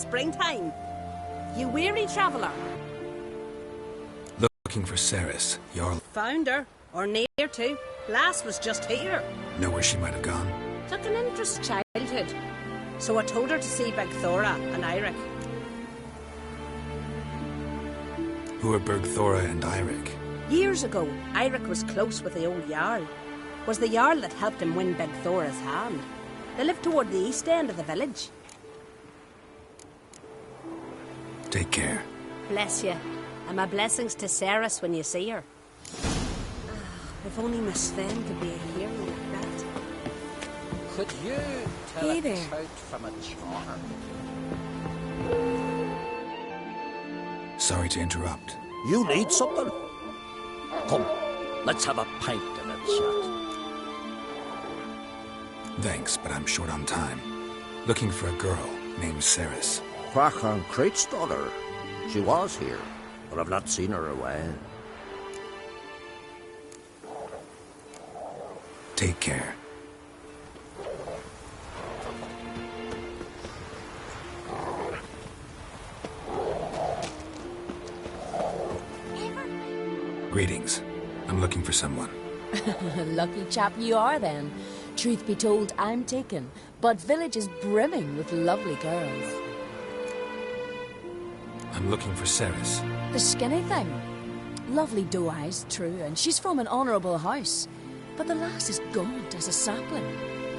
springtime. You weary traveller. Looking for Ceres, Jarl. Found her, or near to. Lass was just here. Know where she might have gone? Took an interest childhood. So I told her to see Bergthora and Eirik. Who are Bergthora and Eirik? Years ago, Eirik was close with the old Jarl. Was the Jarl that helped him win Bergthora's hand. They lived toward the east end of the village. Take care. Bless you. And my blessings to Ceres when you see her. If only Miss Sven could be a hero like that. Could you tell Hey a there. trout from a charm? Sorry to interrupt. You need something? Come, let's have a pint and a chat. Thanks, but I'm short on time. Looking for a girl named Ceres. Crachan Crate's daughter. She was here, but I've not seen her a while. Take care. Greetings. I'm looking for someone. Lucky chap you are then. Truth be told, I'm taken, but village is brimming with lovely girls. I'm looking for Ceres. The skinny thing. Lovely doe eyes, true, and she's from an honourable house. But the lass is gaunt as a sapling.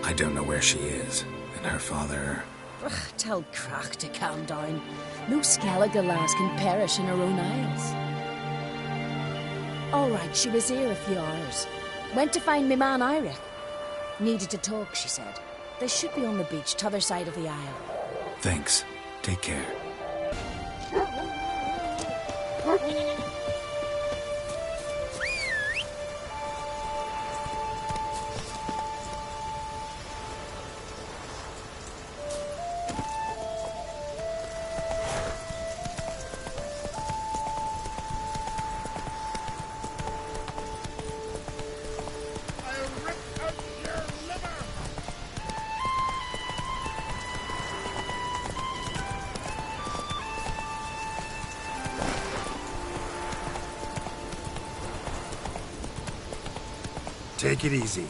I don't know where she is, and her father... Ugh, tell Crack to calm down. No Skellige lass can perish in her own isles. All right, she was here a few hours. Went to find me man Eirik. Needed to talk, she said. They should be on the beach, t'other side of the isle. Thanks. Take care. Take it easy.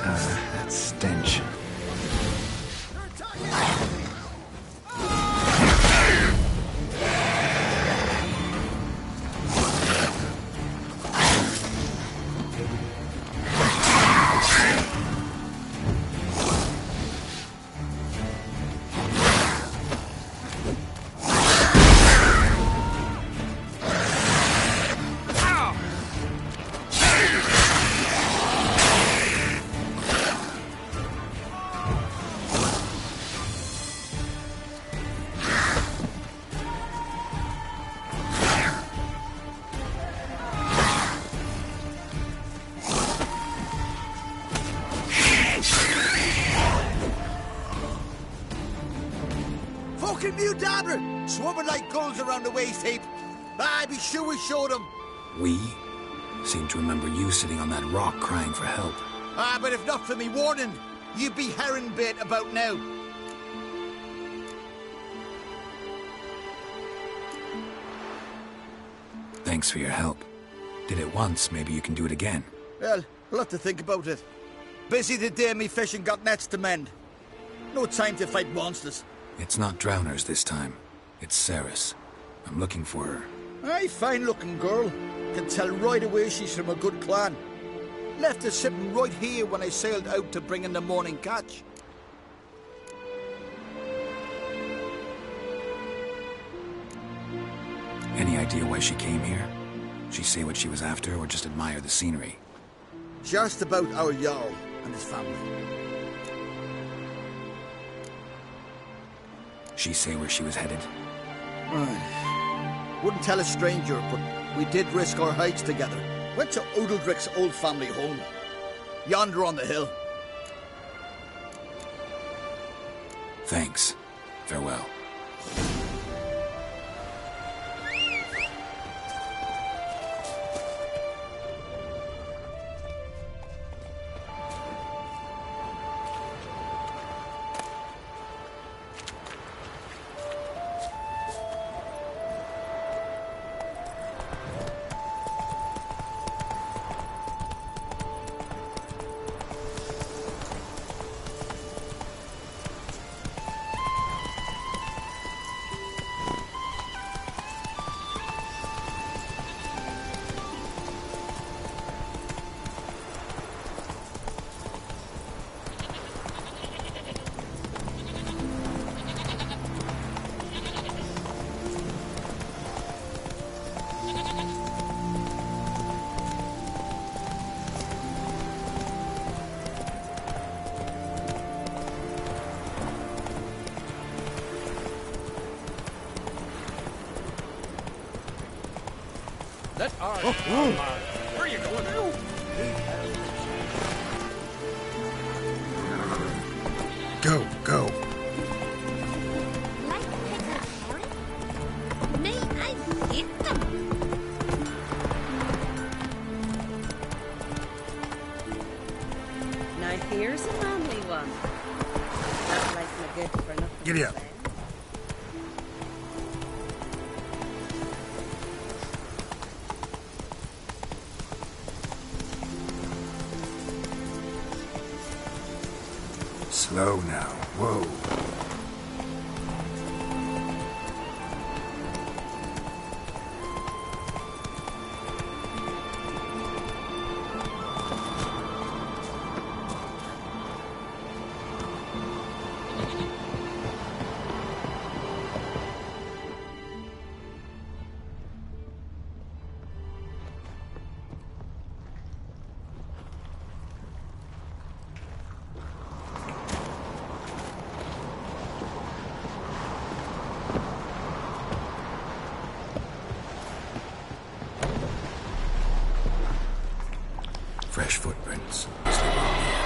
That stench. Fucking new dabber! Swarming like gulls around the waist heap. Ah, be sure we showed them. We? Seem to remember you sitting on that rock crying for help. Ah, but if not for me warning, you'd be herring bait about now. Thanks for your help. Did it once, maybe you can do it again. Well, I'll have to think about it. Busy today, me fishing got nets to mend. No time to fight monsters. It's not drowners this time. It's Ceres. I'm looking for her. Aye, fine-looking girl. Can tell right away she's from a good clan. Left her sitting right here when I sailed out to bring in the morning catch. Any idea why she came here? She say what she was after or just admire the scenery? She asked about our Jarl and his family. She say where she was headed? Aye. Wouldn't tell a stranger, but we did risk our hides together. Went to Udaldric's old family home. Yonder on the hill. Thanks. Farewell. Let our Where are you going? Go, go. Like pickled herring? May I eat them? Now here's a manly one. Not like my good for nothing. Giddy up. Slow now. Whoa. Fresh footprints. Is the wrong here?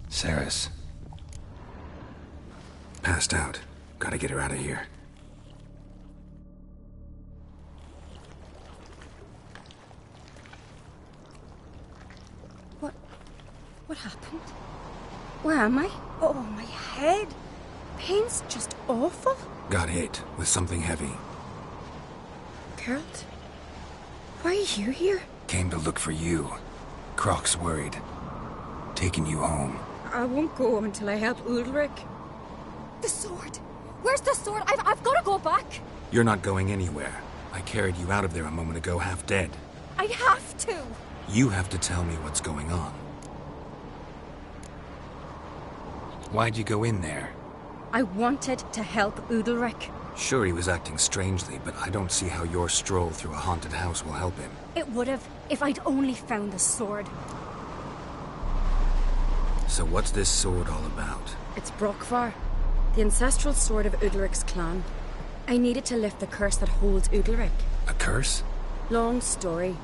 Saris. Passed out. Gotta get her out of here. What happened? Where am I? Oh, my head. Pain's just awful. Got hit with something heavy. Geralt? Why are you here? Came to look for you. Croc's worried. Taking you home. I won't go until I help Udalric. The sword! Where's the sword? I've got to go back! You're not going anywhere. I carried you out of there a moment ago half dead. I have to! You have to tell me what's going on. Why'd you go in there? I wanted to help Udalric. Sure, he was acting strangely, but I don't see how your stroll through a haunted house will help him. It would have if I'd only found the sword. So what's this sword all about? It's Brokvar, the ancestral sword of Udalric's clan. I needed to lift the curse that holds Udalric. A curse? Long story.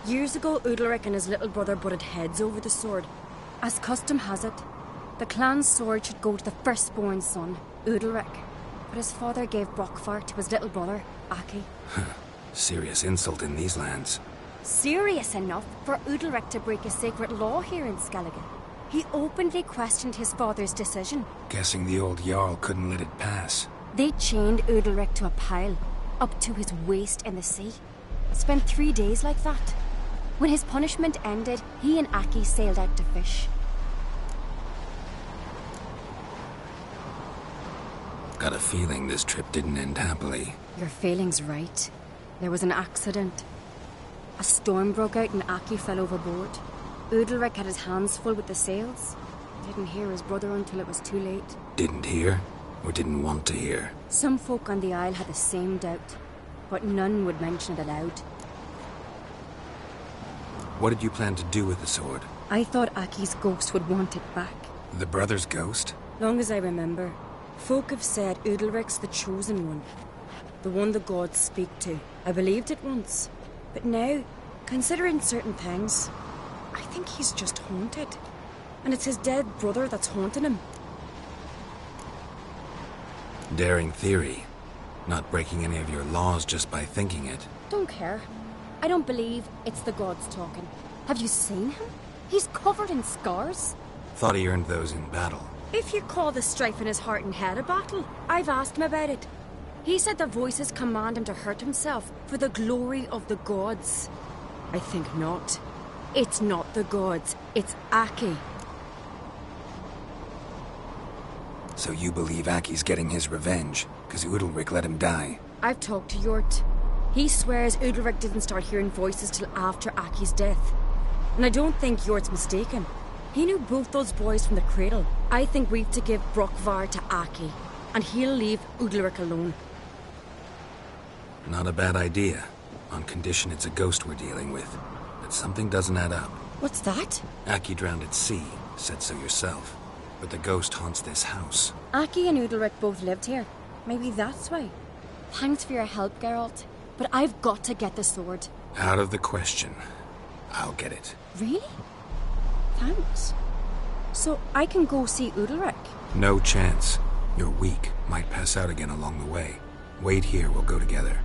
Years ago, Udalric and his little brother butted heads over the sword. As custom has it, the clan's sword should go to the firstborn son, Udalric. But his father gave Brokvar to his little brother, Aki. Serious insult in these lands. Serious enough for Udalric to break a sacred law here in Skellige. He openly questioned his father's decision. Guessing the old Jarl couldn't let it pass. They chained Udalric to a pile, up to his waist in the sea. Spent 3 days like that. When his punishment ended, he and Aki sailed out to fish. Got a feeling this trip didn't end happily. Your feeling's right. There was an accident. A storm broke out and Aki fell overboard. Udalric had his hands full with the sales. Didn't hear his brother until it was too late. Didn't hear, or didn't want to hear? Some folk on the Isle had the same doubt, but none would mention it aloud. What did you plan to do with the sword? I thought Aki's ghost would want it back. The brother's ghost? Long as I remember, folk have said Udalric's the chosen one. The one the gods speak to. I believed it once. But now, considering certain things, I think he's just haunted. And it's his dead brother that's haunting him. Daring theory. Not breaking any of your laws just by thinking it. Don't care. I don't believe it's the gods talking. Have you seen him? He's covered in scars. Thought he earned those in battle. If you call the strife in his heart and head a battle, I've asked him about it. He said the voices command him to hurt himself for the glory of the gods. I think not. It's not the gods, it's Aki. So you believe Aki's getting his revenge, because Udalric let him die? I've talked to Yort. He swears Udalric didn't start hearing voices till after Aki's death. And I don't think Yort's mistaken. He knew both those boys from the cradle. I think we've to give Brokvar to Aki, and he'll leave Udalric alone. Not a bad idea, on condition it's a ghost we're dealing with. But something doesn't add up. What's that? Aki drowned at sea, said so yourself. But the ghost haunts this house. Aki and Udalric both lived here. Maybe that's why. Thanks for your help, Geralt. But I've got to get the sword. Out of the question. I'll get it. Really? Thanks. So I can go see Udalric? No chance. You're weak. Might pass out again along the way. Wait here, we'll go together.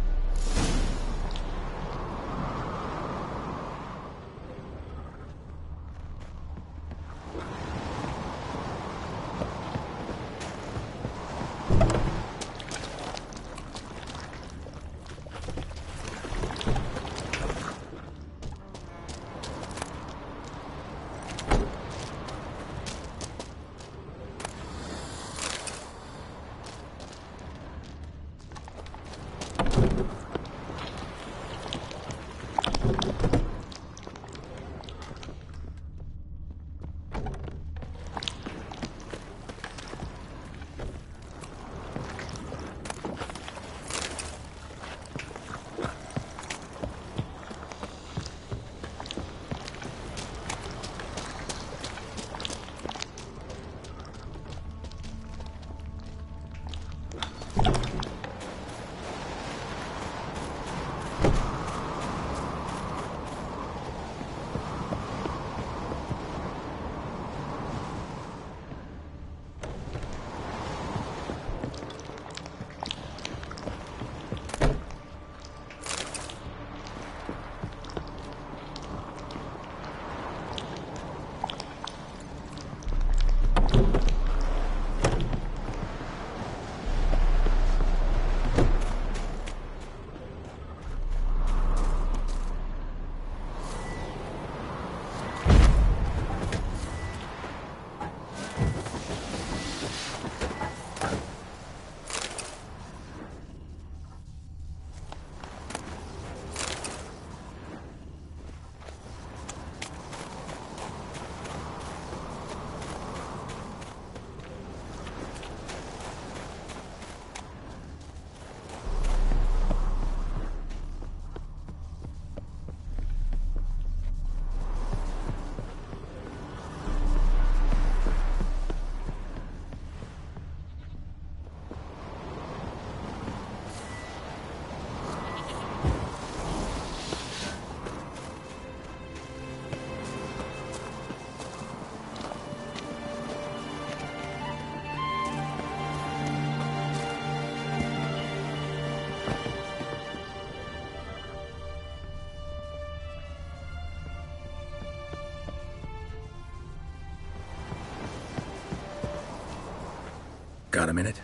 Got a minute?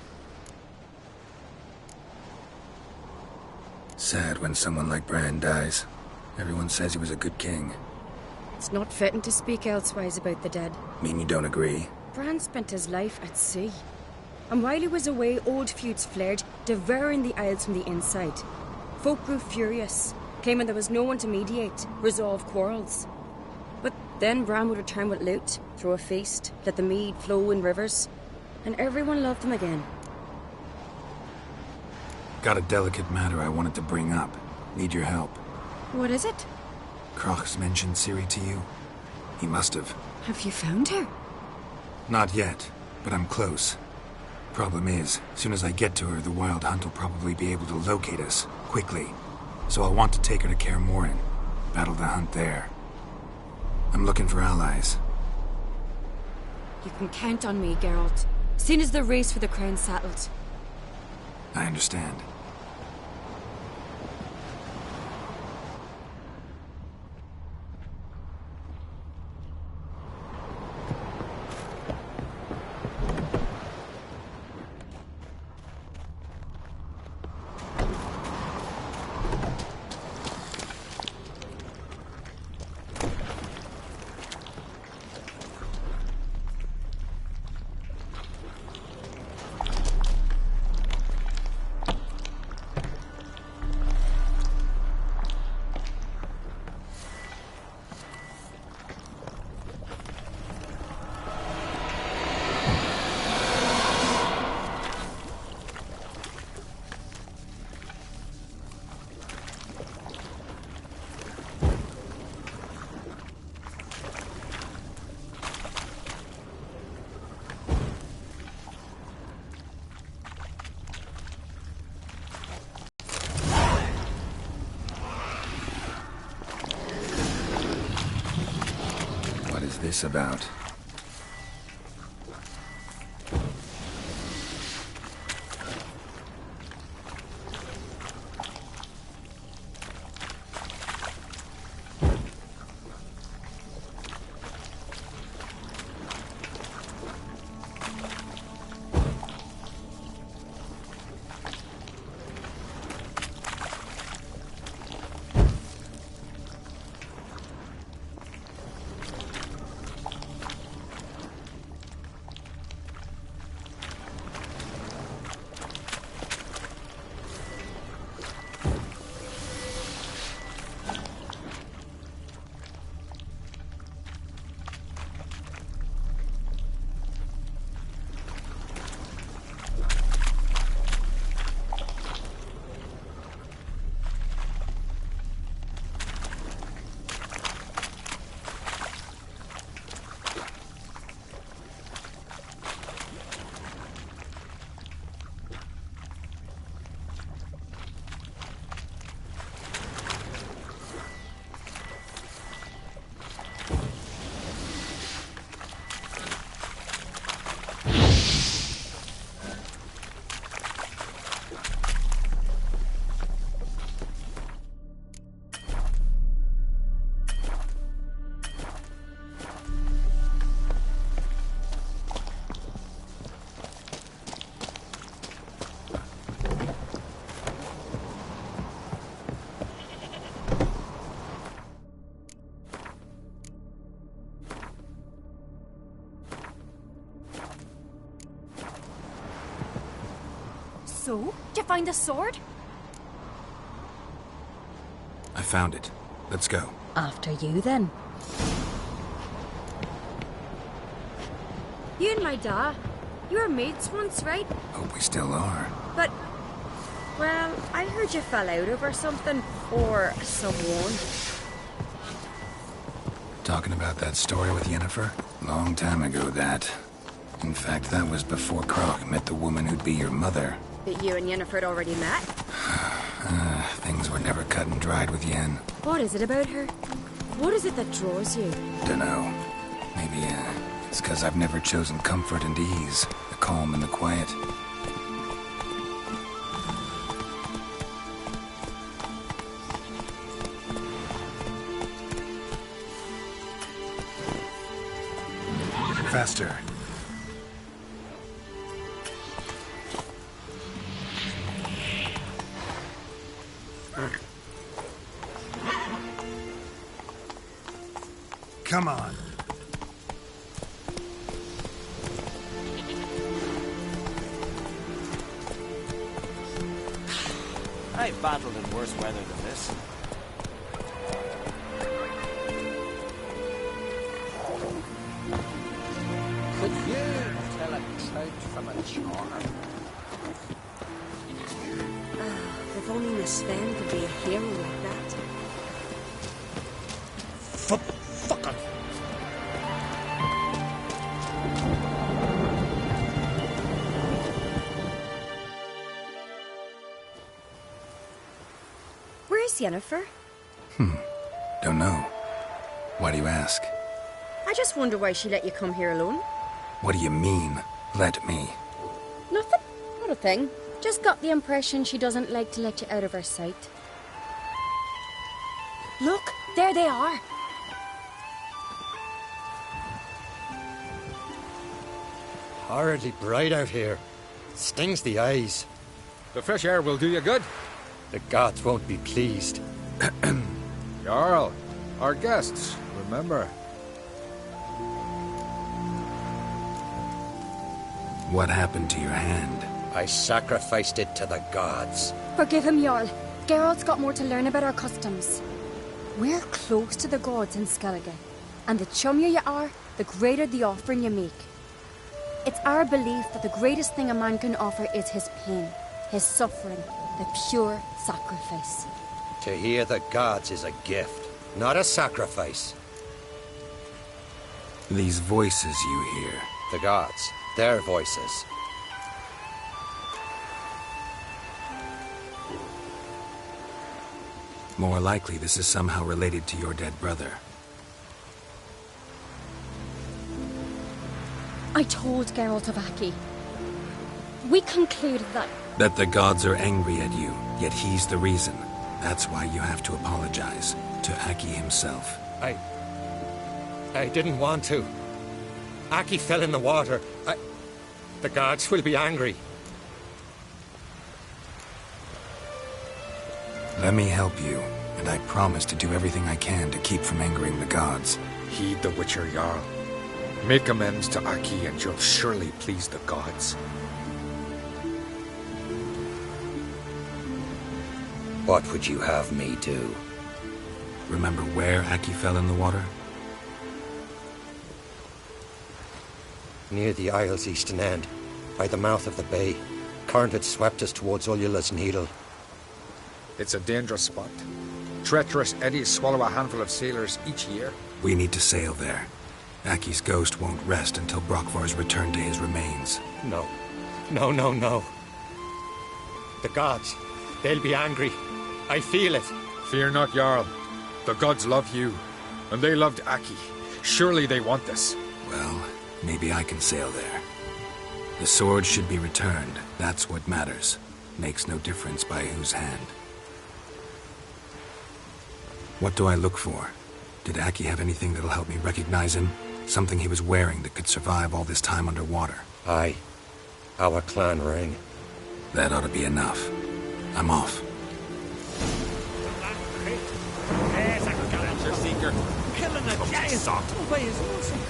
Sad when someone like Bran dies. Everyone says he was a good king. It's not fitting to speak elsewise about the dead. Mean you don't agree? Bran spent his life at sea. And while he was away, old feuds flared, devouring the Isles from the inside. Folk grew furious, claiming there was no one to mediate, resolve quarrels. But Then Bran would return with loot, throw a feast, let the mead flow in rivers, and everyone loved him again. Got a delicate matter I wanted to bring up. Need your help. What is it? Crach's mentioned Ciri to you? He must have. Have you found her? Not yet, but I'm close. Problem is, soon as I get to her, the Wild Hunt will probably be able to locate us, quickly. So I'll want to take her to Kaer Morhen. Battle the hunt there. I'm looking for allies. You can count on me, Geralt. Soon as the race for the crown's settled. I understand. This about? So, did you find the sword? I found it. Let's go. After you, then. You and my dad, you were mates once, right? Hope we still are. But, well, I heard you fell out over something, or someone. Talking about that story with Yennefer? Long time ago, that. In fact, that was before Crach met the woman who'd be your mother. That you and Yennefer had already met? Things were never cut and dried with Yen. What is it about her? What is it that draws you? Dunno. Maybe, it's because I've never chosen comfort and ease, the calm and the quiet. Faster. Come on. I've battled in worse weather than this. trout from a char. If only Miss Sven could be a hero like that. Fuck it. Where's Yennefer? Don't know. Why do you ask? I just wonder why she let you come here alone. What do you mean, let me? Nothing. Not a thing. Just got the impression she doesn't like to let you out of her sight. Look, there they are. Horridly bright out here. Stings the eyes. The fresh air will do you good. The gods won't be pleased. Jarl, our guests, remember. What happened to your hand? I sacrificed it to the gods. Forgive him, Jarl. Geralt's got more to learn about our customs. We're close to the gods in Skellige, and the chummier you are, the greater the offering you make. It's our belief that the greatest thing a man can offer is his pain, his suffering, the pure sacrifice. To hear the gods is a gift, not a sacrifice. These voices you hear. The gods, their voices. More likely this is somehow related to your dead brother. I told Geralt of Aki. We concluded that... That the gods are angry at you, yet he's the reason. That's why you have to apologize to Aki himself. I didn't want to. Aki fell in the water. The gods will be angry. Let me help you, and I promise to do everything I can to keep from angering the gods. Heed the Witcher Jarl. Make amends to Aki and you'll surely please the gods. What would you have me do? Remember where Aki fell in the water? Near the Isle's eastern end, by the mouth of the bay. Current had swept us towards Ullula's Needle. It's a dangerous spot. Treacherous eddies swallow a handful of sailors each year. We need to sail there. Aki's ghost won't rest until Brokvar's returned to his remains. No. No. The gods, they'll be angry. I feel it. Fear not, Jarl. The gods love you, and they loved Aki. Surely they want this. Well, maybe I can sail there. The sword should be returned. That's what matters. Makes no difference by whose hand. What do I look for? Did Aki have anything that'll help me recognize him? Something he was wearing that could survive all this time underwater? Aye. Our clan ring. That ought to be enough. I'm off. Yes, I got answer seeker. Killing a giant by his own.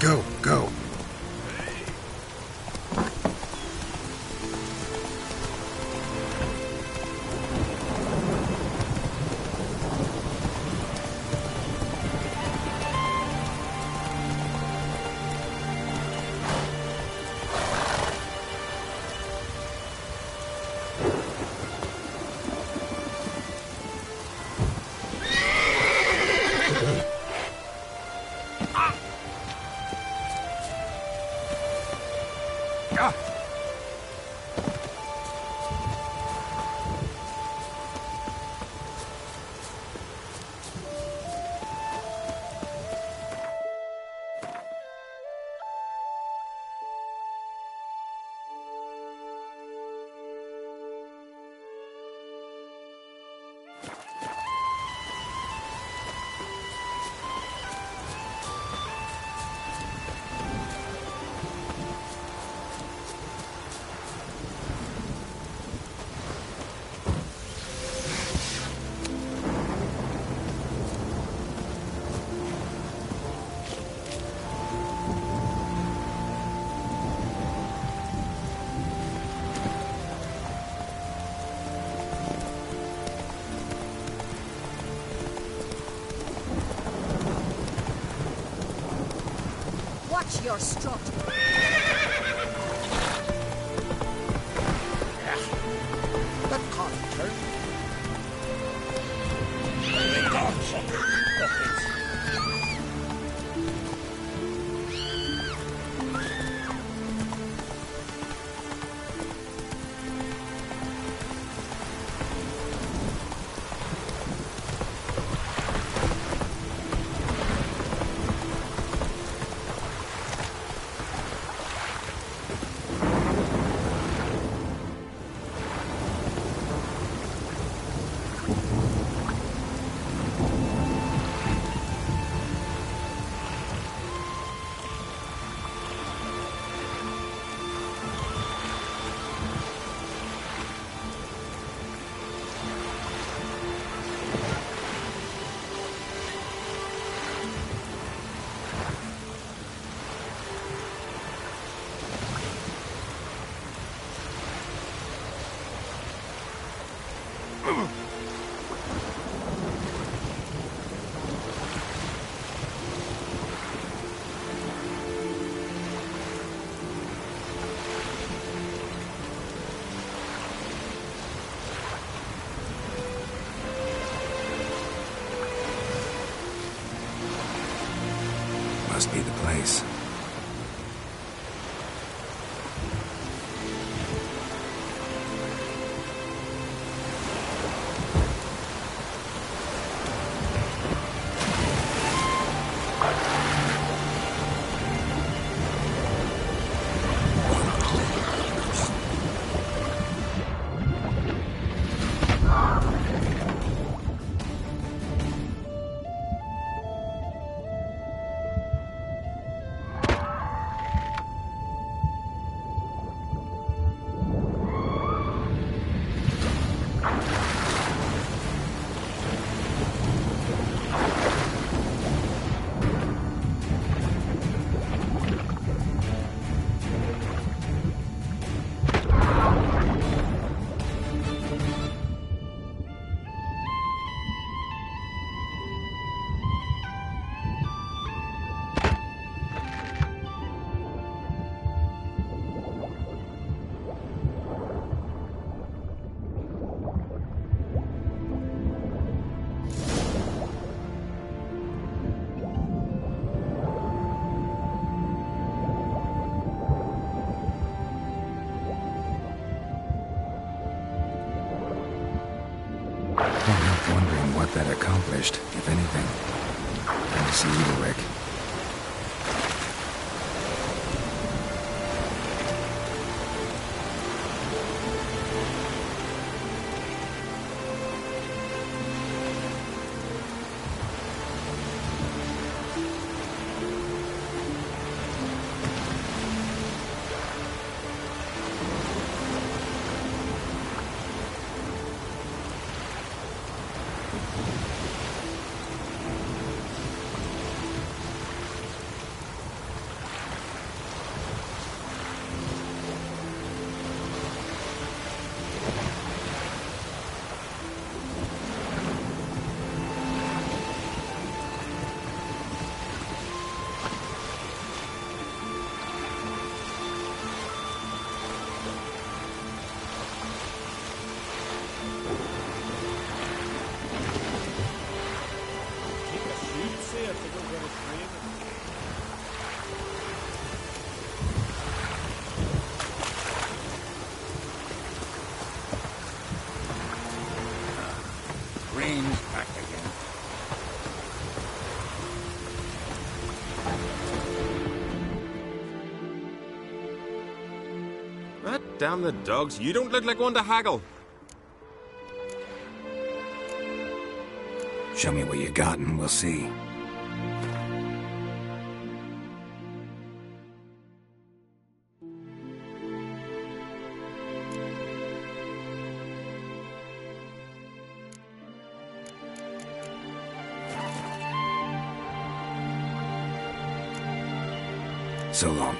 Go, go. Watch your strut. That can't turn. Must be the place. Can't help wondering what that accomplished, if anything. Time to see Udalric. Rain's back again. Damn the dogs, you don't look like one to haggle. Show me what you got and we'll see. So long.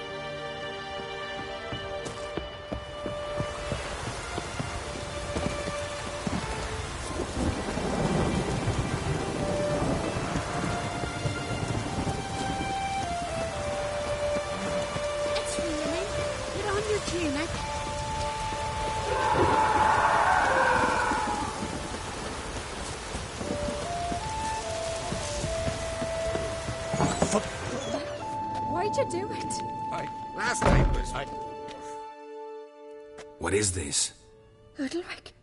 Why'd you do it? Last night was... What is this? Udalric.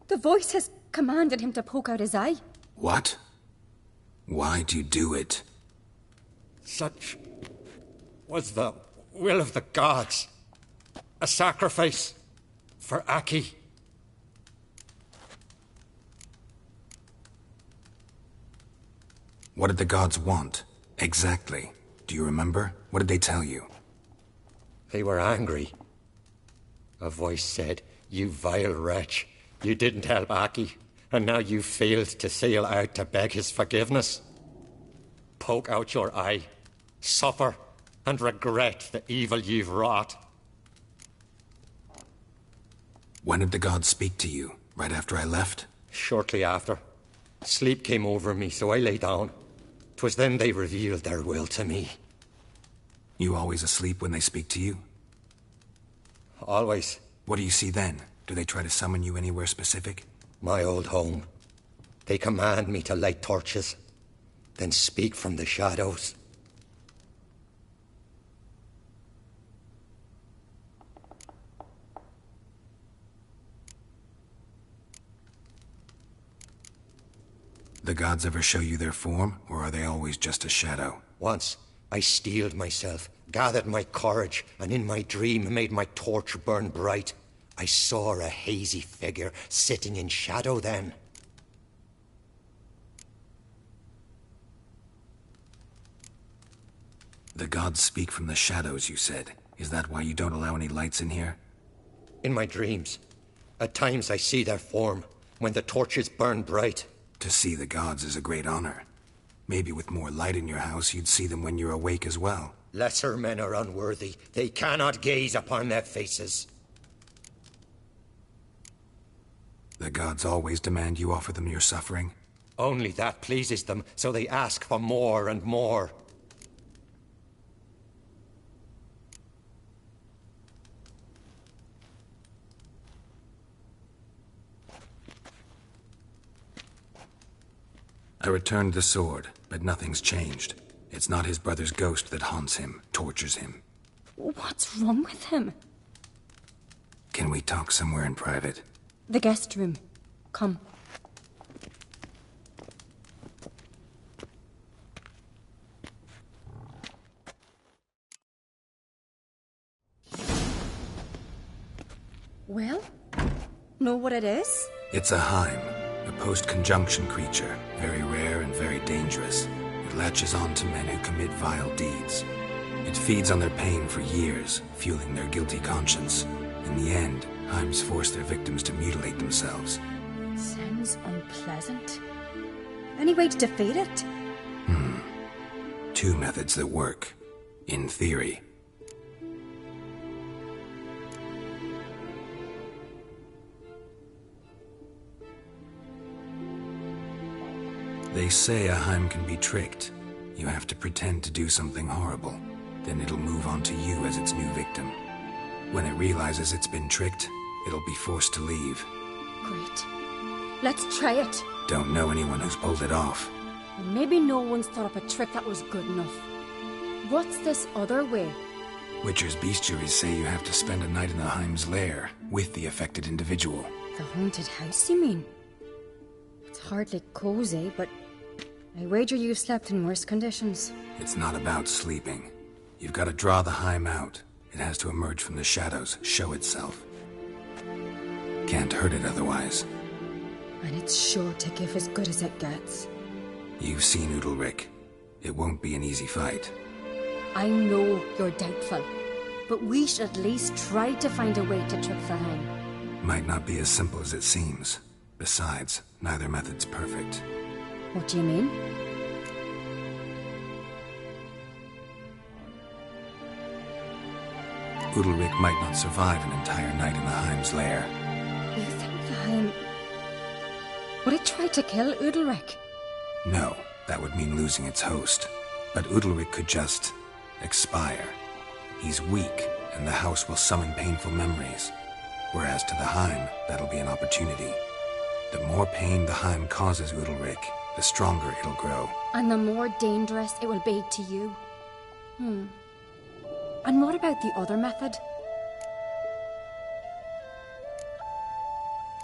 The voice has commanded him to poke out his eye. What? Why'd you do it? Such was the will of the gods. A sacrifice for Aki. What did the gods want? Exactly. Do you remember? What did they tell you? They were angry. A voice said, "You vile wretch. You didn't help Aki, and now you failed to sail out to beg his forgiveness. Poke out your eye, suffer, and regret the evil you've wrought." When did the gods speak to you? Right after I left? Shortly after. Sleep came over me, so I lay down. 'Twas then they revealed their will to me. You always asleep when they speak to you? Always. What do you see then? Do they try to summon you anywhere specific? My old home. They command me to light torches, then speak from the shadows. The gods ever show you their form, or are they always just a shadow? Once, I steeled myself, gathered my courage, and in my dream made my torch burn bright. I saw a hazy figure sitting in shadow then. The gods speak from the shadows, you said. Is that why you don't allow any lights in here? In my dreams. At times I see their form, when the torches burn bright. To see the gods is a great honor. Maybe with more light in your house, you'd see them when you're awake as well. Lesser men are unworthy. They cannot gaze upon their faces. The gods always demand you offer them your suffering? Only that pleases them, so they ask for more and more. I returned the sword, but nothing's changed. It's not his brother's ghost that haunts him, tortures him. What's wrong with him? Can we talk somewhere in private? The guest room. Come. Well, know what it is? It's a Heim, a post-conjunction creature, very rare and very dangerous. It latches on to men who commit vile deeds. It feeds on their pain for years, fueling their guilty conscience. In the end, Heims force their victims to mutilate themselves. Sounds unpleasant. Any way to defeat it? Two methods that work. In theory. They say a Heim can be tricked. You have to pretend to do something horrible. Then it'll move on to you as its new victim. When it realizes it's been tricked, it'll be forced to leave. Great. Let's try it. Don't know anyone who's pulled it off. Maybe no one's thought up a trick that was good enough. What's this other way? Witcher's bestiaries say you have to spend a night in the Heim's lair with the affected individual. The haunted house, you mean? It's hardly cozy, but I wager you've slept in worse conditions. It's not about sleeping. You've got to draw the Heim out. It has to emerge from the shadows, show itself. Can't hurt it otherwise. And it's sure to give as good as it gets. You've seen Udalric. It won't be an easy fight. I know you're doubtful, but we should at least try to find a way to trick the Heim. Might not be as simple as it seems. Besides, neither method's perfect. What do you mean? Udalric might not survive an entire night in the Heim's lair. You think the Heim... Would it try to kill Udalric? No, that would mean losing its host. But Udalric could just... expire. He's weak, and the house will summon painful memories. Whereas to the Heim, that'll be an opportunity. The more pain the Heim causes Udalric, the stronger it'll grow. And the more dangerous it will be to you. And what about the other method?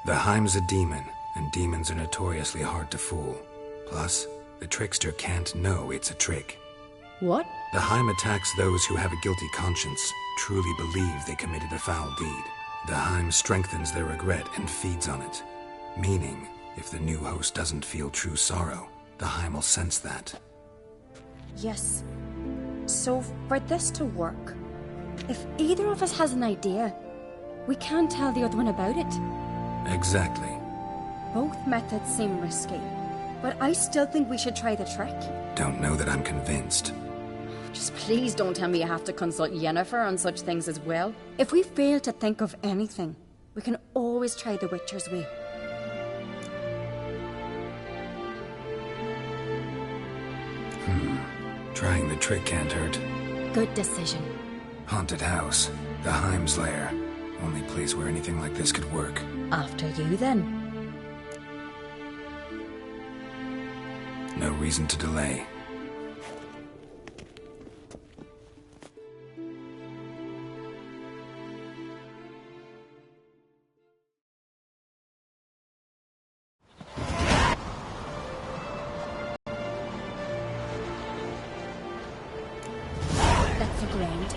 The Heim's a demon, and demons are notoriously hard to fool. Plus, the trickster can't know it's a trick. What? The Heim attacks those who have a guilty conscience, truly believe they committed a foul deed. The Heim strengthens their regret and feeds on it. Meaning, if the new host doesn't feel true sorrow, the Heim will sense that. Yes. So, for this to work, if either of us has an idea, we can't tell the other one about it. Exactly. Both methods seem risky, but I still think we should try the trick. Don't know that I'm convinced. Just please don't tell me you have to consult Yennefer on such things as well. If we fail to think of anything, we can always try the Witcher's way. Trying the trick can't hurt. Good decision. Haunted house. The Heim's lair. Only place where anything like this could work. After you, then. No reason to delay. That's the ground.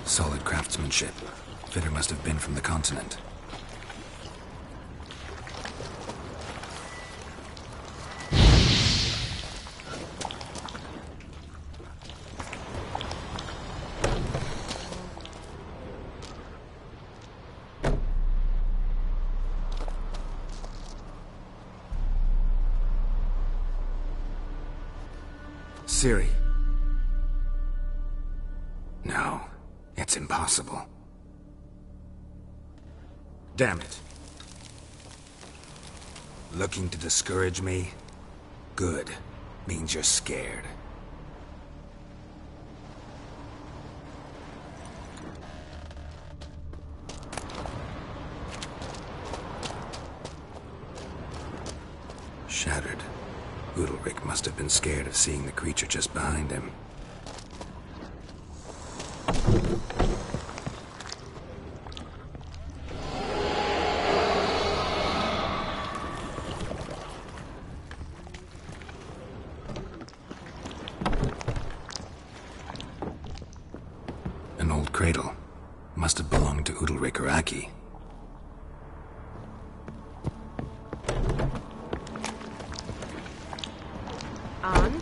Solid craftsmanship. Fitter must have been from the continent. Ciri. No, it's impossible. Damn it. Looking to discourage me? Good. Means you're scared. Shattered. Udalryk must have been scared of seeing the creature just behind him. An old cradle. Must have belonged to Udalryk or Aki. And?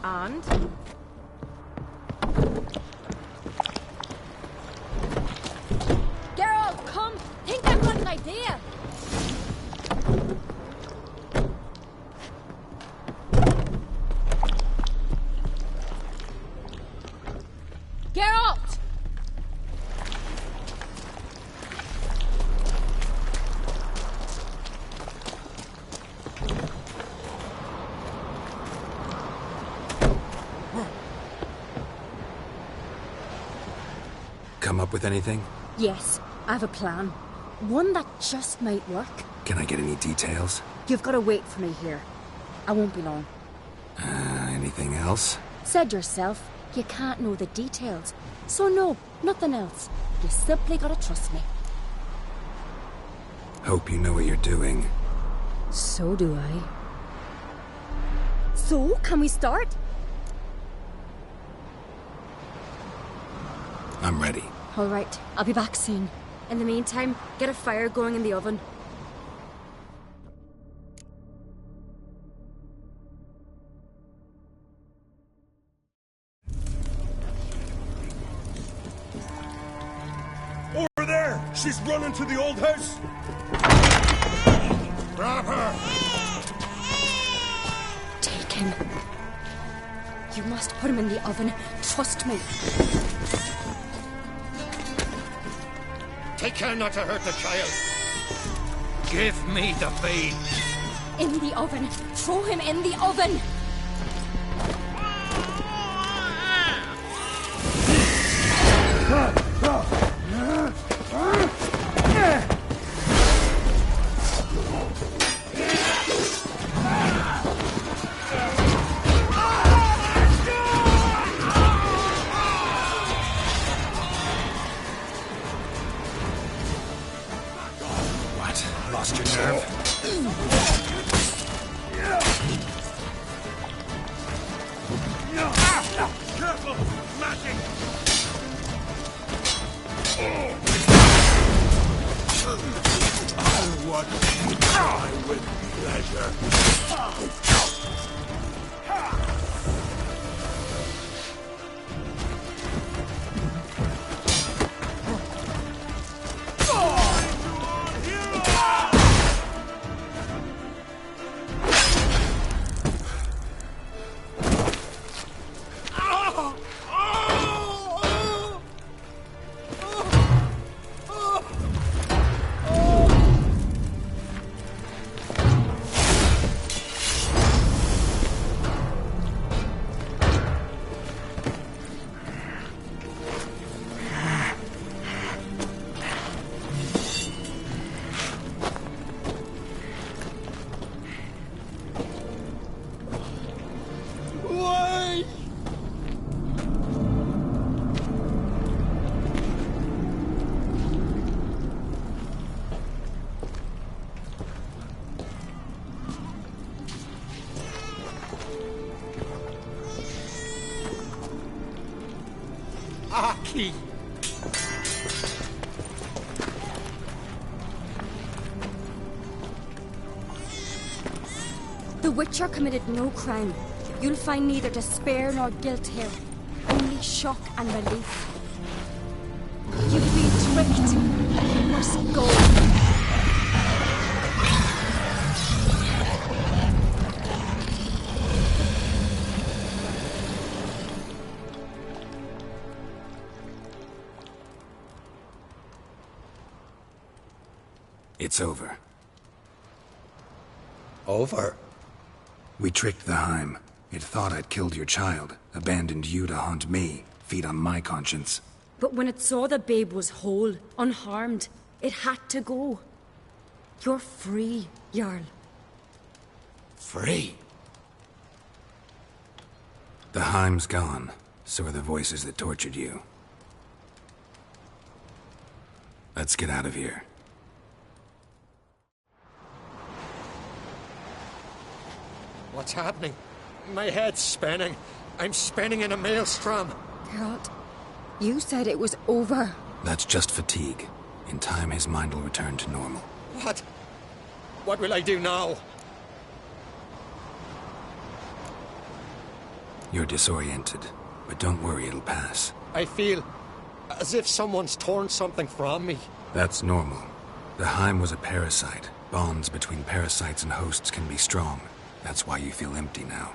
And? Geralt, come! Think I've got an idea! Geralt! Come up with anything? Yes, I have a plan. One that just might work. Can I get any details? You've got to wait for me here. I won't be long. Anything else? Said yourself, you can't know the details. So no, nothing else. You simply gotta trust me. Hope you know what you're doing. So do I. So, can we start? I'm ready. All right, I'll be back soon. In the meantime, get a fire going in the oven. Over there! She's running to the old house! Grab her! Take him. You must put him in the oven. Trust me. Take care not to hurt the child. Give me the feed! In the oven. Throw him in the oven. What? Lost your nerve? Careful! Smashing! I want to die with pleasure. Aki! The Witcher committed no crime. You'll find neither despair nor guilt here. Only shock and relief. right. You must go. It's over. Over? We tricked the Heim. It thought I'd killed your child, abandoned you to haunt me, feed on my conscience. But when it saw the babe was whole, unharmed, it had to go. You're free, Jarl. Free? The Heim's gone, so are the voices that tortured you. Let's get out of here. What's happening? My head's spinning. I'm spinning in a maelstrom. Geralt, you said it was over. That's just fatigue. In time, his mind will return to normal. What? What will I do now? You're disoriented, but don't worry, it'll pass. I feel as if someone's torn something from me. That's normal. The Heim was a parasite. Bonds between parasites and hosts can be strong. That's why you feel empty now.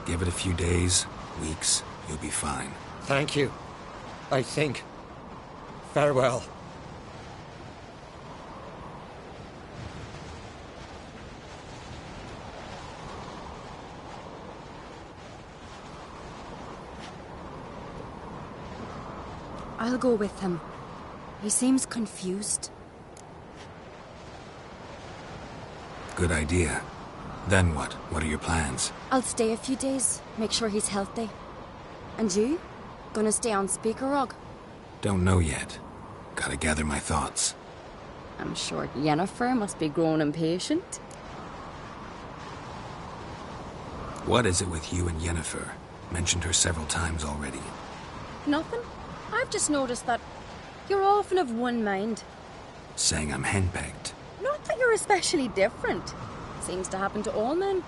Give it a few days, weeks, you'll be fine. Thank you. I think. Farewell. I'll go with him. He seems confused. Good idea. Then what? What are your plans? I'll stay a few days, make sure he's healthy. And you? Gonna stay on Speaker Rog? Don't know yet. Gotta gather my thoughts. I'm sure Yennefer must be growing impatient. What is it with you and Yennefer? Mentioned her several times already. Nothing. I've just noticed that you're often of one mind. Saying I'm henpecked. Not that you're especially different. Seems to happen to all men.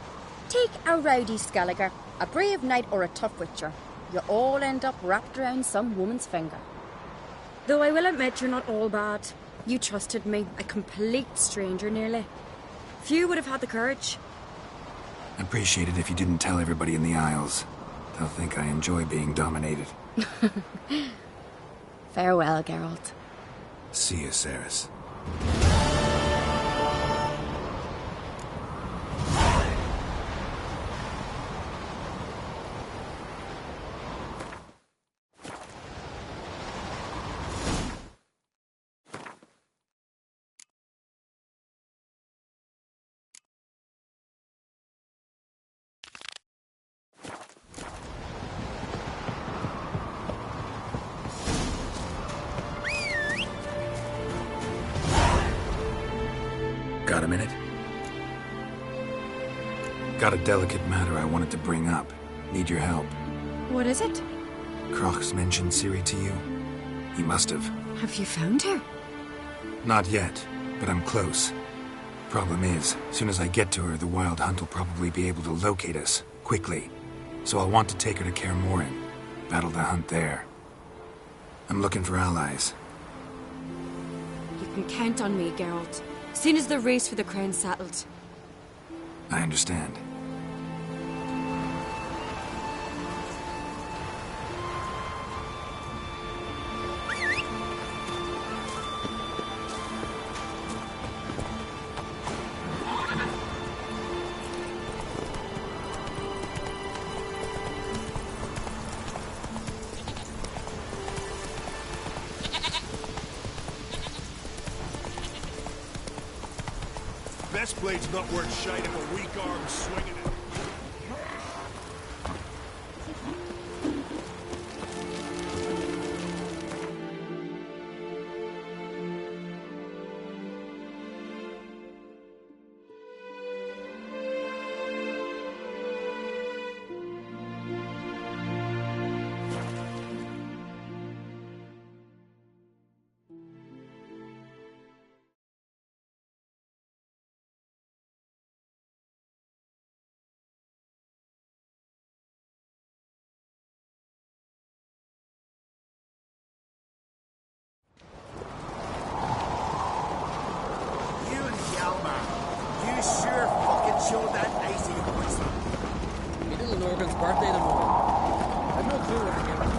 Take a rowdy Skelliger, a brave knight or a tough witcher. You all end up wrapped around some woman's finger. Though I will admit you're not all bad. You trusted me, a complete stranger nearly. Few would have had the courage. I'd appreciate it if you didn't tell everybody in the Isles. They'll think I enjoy being dominated. Farewell, Geralt. See you, Cerys. Got a minute? Got a delicate matter I wanted to bring up. Need your help. What is it? Crach's mentioned Ciri to you? He must have. Have you found her? Not yet, but I'm close. Problem is, soon as I get to her, the Wild Hunt will probably be able to locate us, quickly. So I'll want to take her to Kaer Morhen. Battle the hunt there. I'm looking for allies. You can count on me, Geralt. Soon as the race for the crown's settled. I understand. Best blade's not worth shite if a weak arm's swinging it. show that icy horse. My little Norgan's birthday tomorrow. I've no clue what to give him.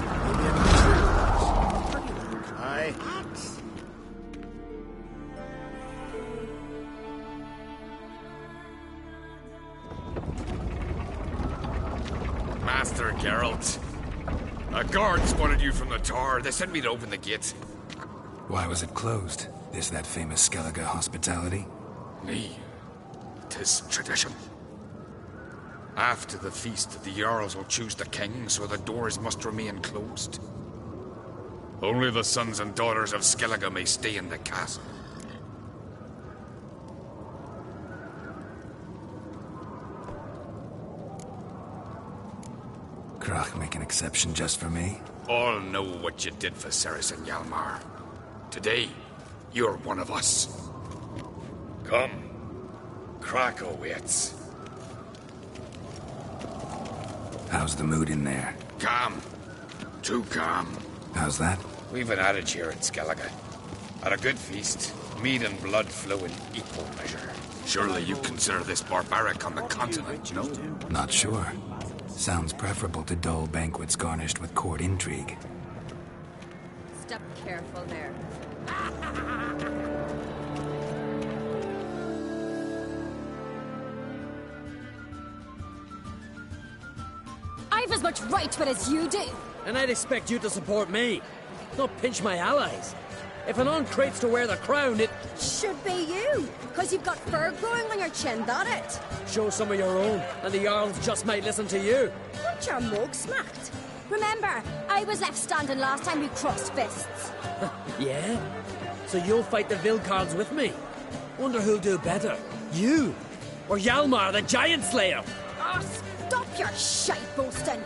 Aye. Master Geralt. A guard spotted you from the tower. They sent me to open the gate. Why was it closed? Is that famous Skellige hospitality? Me. 'Tis tradition. After the feast, the Jarls will choose the king, so the doors must remain closed. Only the sons and daughters of Skellige may stay in the castle. Crach make an exception just for me? All know what you did for Cerys and Hjalmar. Today, you're one of us. Come. Crach awaits. How's the mood in there? Calm. Too calm. How's that? We've an adage here in Skellige. At a good feast, meat and blood flow in equal measure. Surely you consider this barbaric on the continent, no? Not sure. Sounds preferable to dull banquets garnished with court intrigue. Step careful there. I've as much right to it as you do. And I'd expect you to support me, not pinch my allies. If an crates to wear the crown, it should be you, because you've got fur growing on your chin, that it? Show some of your own, and the Jarls just might listen to you. Want your mug smacked? Remember, I was left standing last time we crossed fists. Yeah? So you'll fight the Vilcards with me? Wonder who'll do better, you or Hjalmar the Giant Slayer? Oh, stop your shite boasting.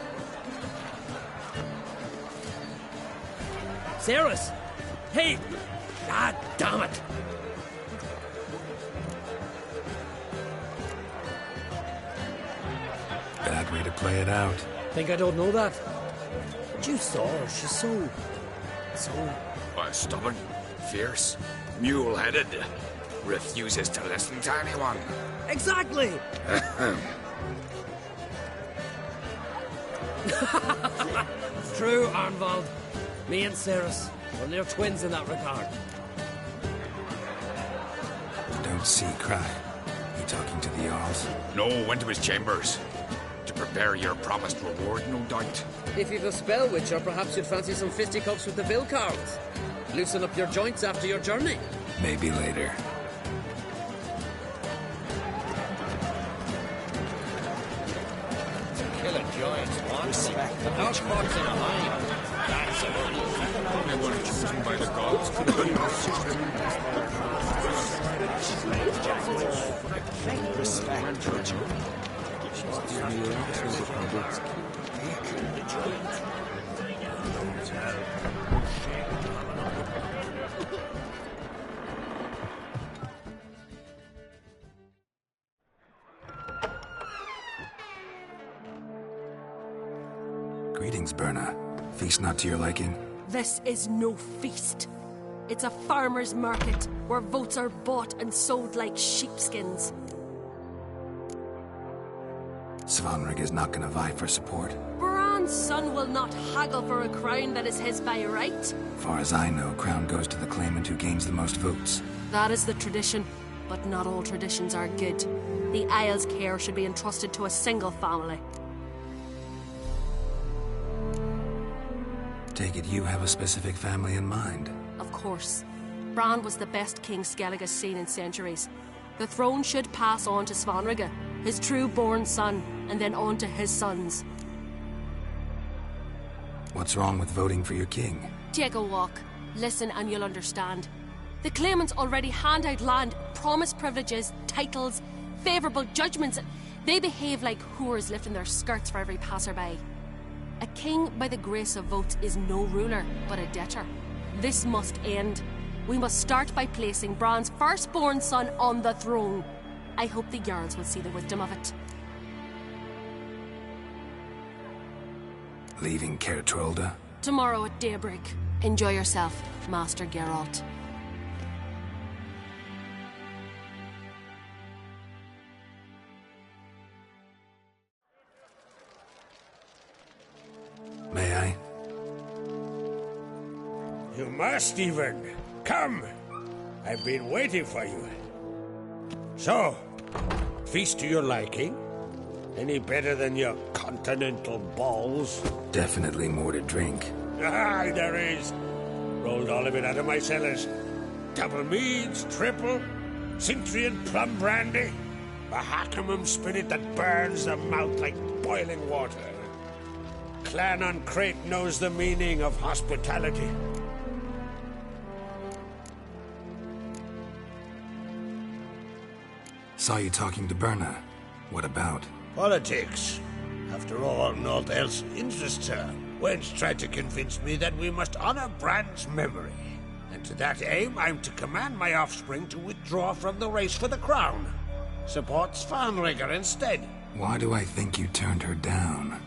Cerys! Hey! God damn it! Bad way to play it out. Think I don't know that? But you saw her. She's so... Stubborn, fierce, mule-headed. Refuses to listen to anyone. Exactly! True, Arnvald. Me and Cerys, we're near twins in that regard. Don't see Crach. He talking to the Jarls? No, went to his chambers. To prepare your promised reward, no doubt. If you've a spell witcher, perhaps you'd fancy some fisticuffs with the Vilcards. Loosen up your joints after your journey. Maybe later. Killing giants, respect. Our spots in a line. That's Only one chosen by the gods could Greetings, Berna. Feast not to your liking? This is no feast. It's a farmer's market where votes are bought and sold like sheepskins. Svanrig is not gonna vie for support. Bran's son will not haggle for a crown that is his by right. Far as I know, crown goes to the claimant who gains the most votes. That is the tradition, but not all traditions are good. The Isle's care should be entrusted to a single family. Take it you have a specific family in mind. Of course. Bran was the best king Skellige's seen in centuries. The throne should pass on to Svanrige, his true-born son, and then on to his sons. What's wrong with voting for your king? Take a walk. Listen and you'll understand. The claimants already hand out land, promise privileges, titles, favourable judgments. They behave like whores lifting their skirts for every passerby. A king by the grace of votes is no ruler, but a debtor. This must end. We must start by placing Bran's firstborn son on the throne. I hope the Jarls will see the wisdom of it. Leaving Caer Trolde? Tomorrow at daybreak. Enjoy yourself, Master Geralt. You must even. Come. I've been waiting for you. So, feast to your liking? Any better than your continental balls? Definitely more to drink. Ah, there is. Rolled all of it out of my cellars. Double meads, triple, Cintrian plum brandy, a Hackamum spirit that burns the mouth like boiling water. Clan on Crate knows the meaning of hospitality. Saw you talking to Berna. What about? Politics. After all, naught else interests her. Wench tried to convince me that we must honor Bran's memory. And to that aim, I'm to command my offspring to withdraw from the race for the crown. Support Svanrigger instead. Why do I think you turned her down?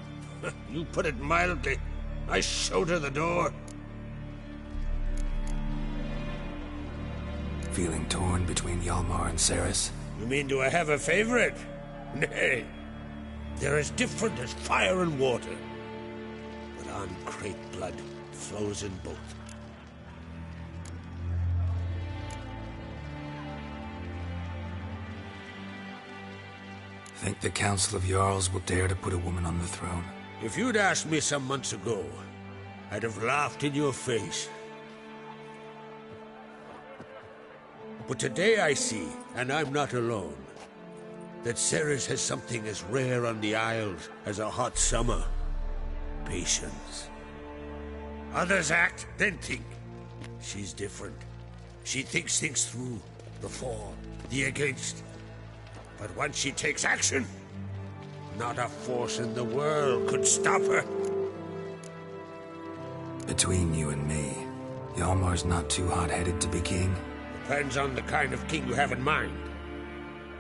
You put it mildly. I showed her the door. Feeling torn between Hjalmar and Cerys? You mean, do I have a favorite? Nay. They're as different as fire and water. But on Crate blood flows in both. Think the Council of Jarls will dare to put a woman on the throne? If you'd asked me some months ago, I'd have laughed in your face. But today I see, and I'm not alone, that Cerys has something as rare on the Isles as a hot summer. Patience. Others act, then think. She's different. She thinks things through. The for, the against. But once she takes action, not a force in the world could stop her. Between you and me, Hjalmar's not too hot-headed to be king? Depends on the kind of king you have in mind.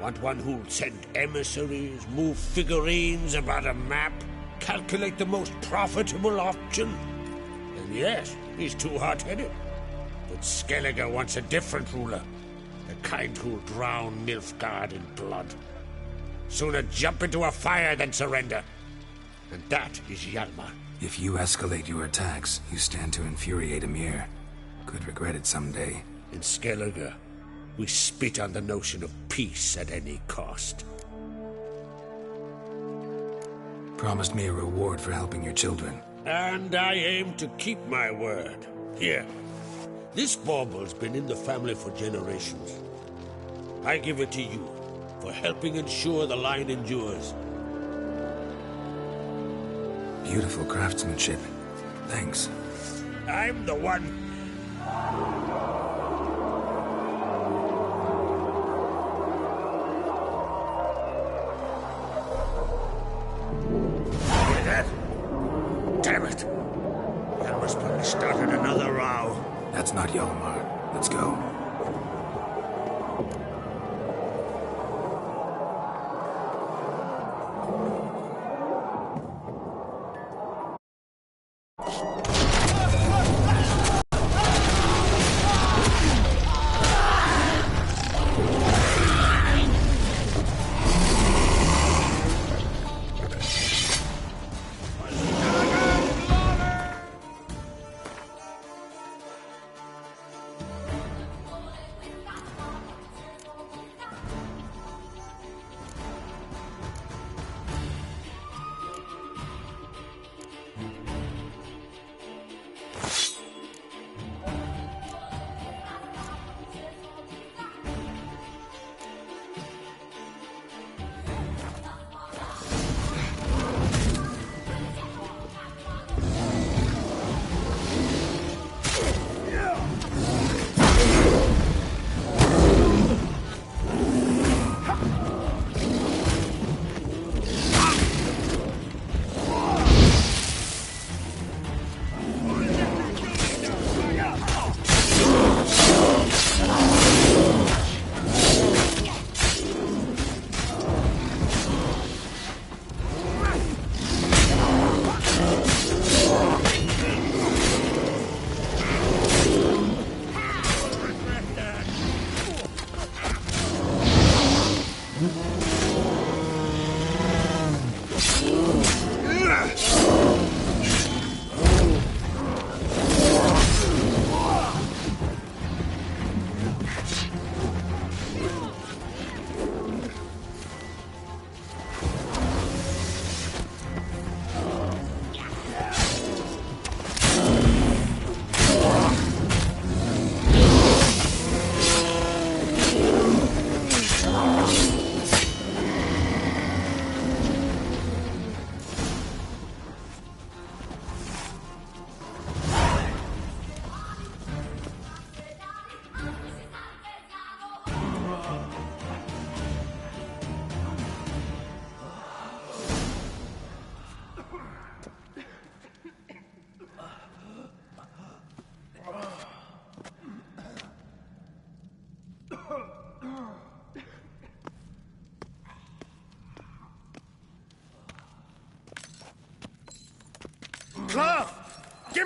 Want one who'll send emissaries, move figurines about a map, calculate the most profitable option? And yes, he's too hot-headed. But Skellige wants a different ruler. The kind who'll drown Nilfgaard in blood. Sooner jump into a fire than surrender. And that is Hjalmar. If you escalate your attacks, you stand to infuriate Emhyr. Could regret it someday. In Skellige, we spit on the notion of peace at any cost. Promised me a reward for helping your children. And I aim to keep my word. Here. This bauble's been in the family for generations. I give it to you for helping ensure the line endures. Beautiful craftsmanship. Thanks. I'm the one. Hear that? Damn it. Hjalmar's probably started another row. That's not Hjalmar. Let's go.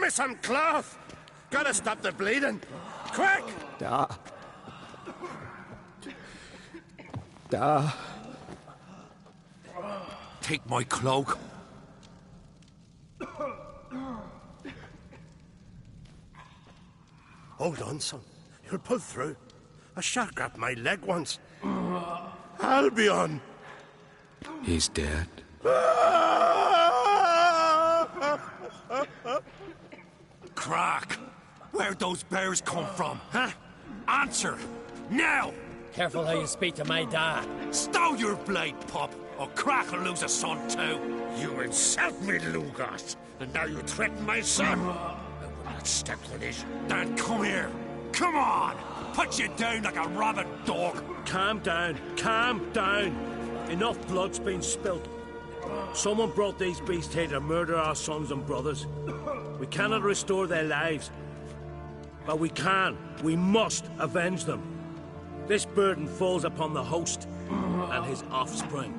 me some cloth! Gotta stop the bleeding! Quick! Da. Da. Take my cloak. Hold on, son. You'll pull through. A shark grabbed my leg once. Albion! He's dead. Crack! Where'd those bears come from, huh? Answer! Now! Careful how you speak to my dad. Stow your blade, pup, or Crack will lose a son too. You insult me, Lugos, and now you threaten my son. I will not step for this. Then come here. Come on! Put you down like a rabid dog. Calm down. Calm down. Enough blood's been spilt. Someone brought these beasts here to murder our sons and brothers. We cannot restore their lives. But we must avenge them. This burden falls upon the host and his offspring.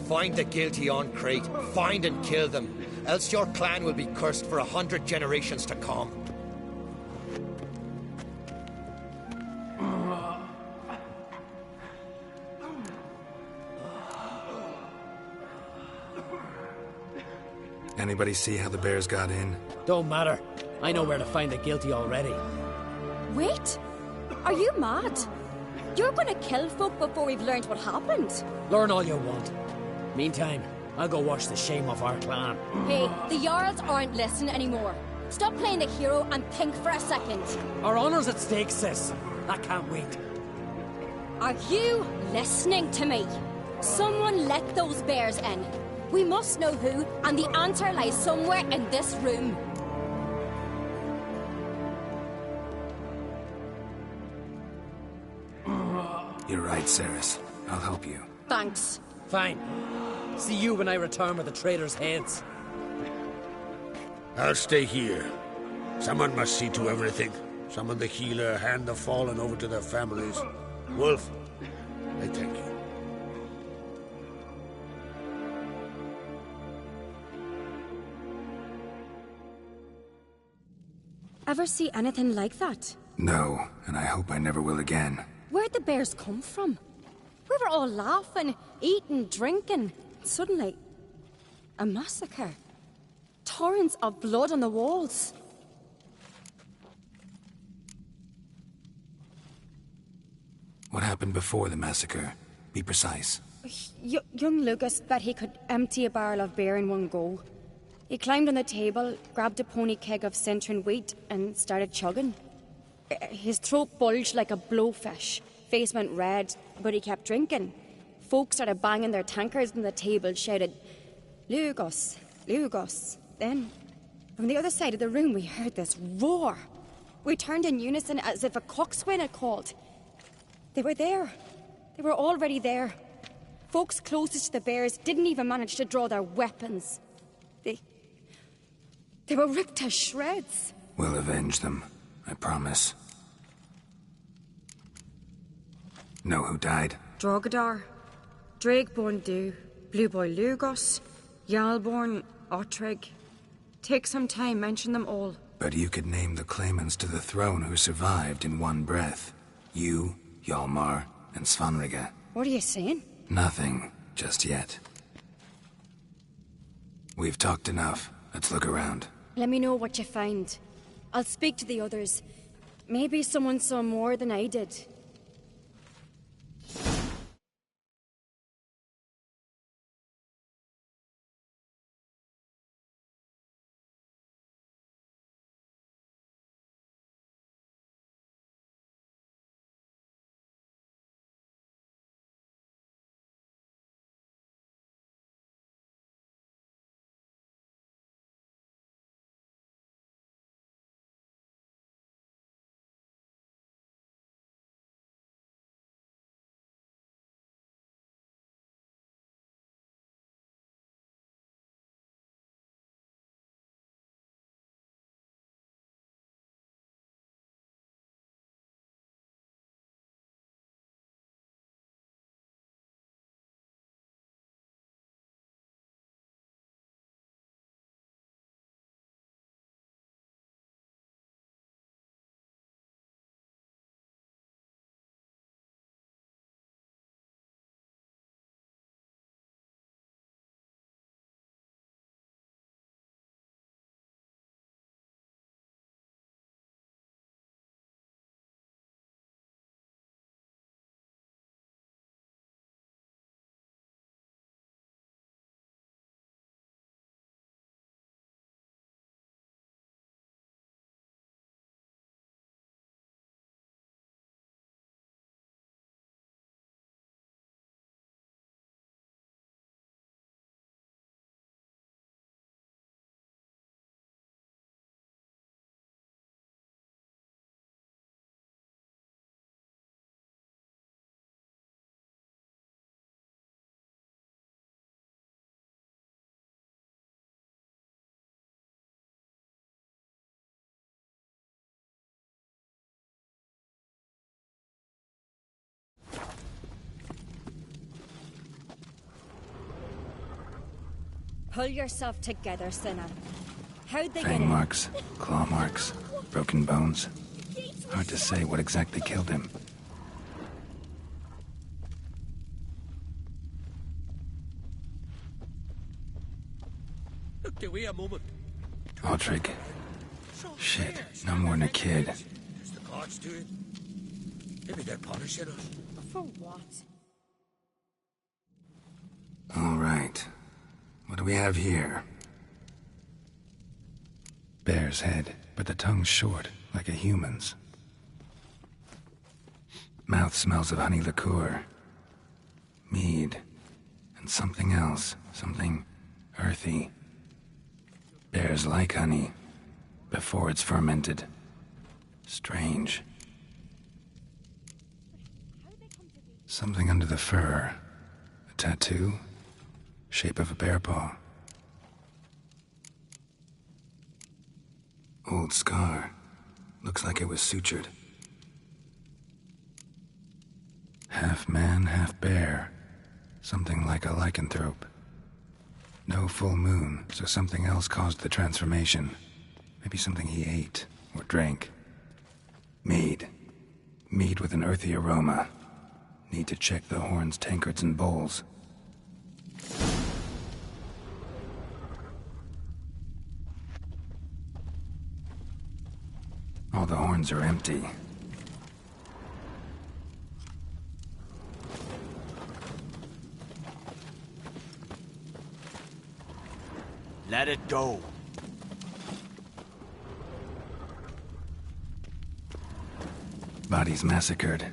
Find the guilty on Crete. Find and kill them. Else your clan will be cursed for 100 generations to come. Anybody see how the bears got in? Don't matter. I know where to find the guilty already. Wait! Are you mad? You're gonna kill folk before we've learned what happened. Learn all you want. Meantime, I'll go wash the shame off our clan. Hey, the Jarls aren't listening anymore. Stop playing the hero and think for a second. Our honor's at stake, sis. I can't wait. Are you listening to me? Someone let those bears in. We must know who, and the answer lies somewhere in this room. You're right, Cerys. I'll help you. Thanks. Fine. See you when I return with the traitors' heads. I'll stay here. Someone must see to everything. Summon the healer, hand the fallen over to their families. Wolf, I thank you. Ever see anything like that? No, and I hope I never will again. Where'd the bears come from? We were all laughing, eating, drinking. Suddenly, a massacre. Torrents of blood on the walls. What happened before the massacre? Be precise. Young Lucas bet he could empty a barrel of beer in one go. He climbed on the table, grabbed a pony keg of Centron wheat, and started chugging. His throat bulged like a blowfish. Face went red, but he kept drinking. Folk started banging their tankards on the table, shouted, "Lugos, Lugos." Then, from the other side of the room, we heard this roar. We turned in unison as if a coxswain had called. They were there. They were already there. Folks closest to the bears didn't even manage to draw their weapons. They were ripped to shreds. We'll avenge them, I promise. Know who died? Drogadar, Drakeborn Du, Blue Boy Lugos, Jarlborn, Ottrig. Take some time, mention them all. But you could name the claimants to the throne who survived in one breath. You, Hjalmar, and Svanrige. What are you saying? Nothing, just yet. We've talked enough. Let's look around. Let me know what you find. I'll speak to the others. Maybe someone saw more than I did. Pull yourself together, Cinna. How'd they get Fang in? marks, claw marks, broken bones. Hard to say what exactly killed him. Look, wait a moment. Aldrich. Shit, no more than a kid. Is the guards doing? Maybe they're punishing us. For what? All right. What do we have here? Bear's head, but the tongue's short, like a human's. Mouth smells of honey liqueur. Mead. And something else. Something earthy. Bears like honey. Before it's fermented. Strange. Something under the fur. A tattoo? Shape of a bear paw. Old scar. Looks like it was sutured. Half man, half bear. Something like a lycanthrope. No full moon, so something else caused the transformation. Maybe something he ate or drank. Mead. Mead with an earthy aroma. Need to check the horns, tankards, and bowls. All the horns are empty. Let it go. Bodies massacred.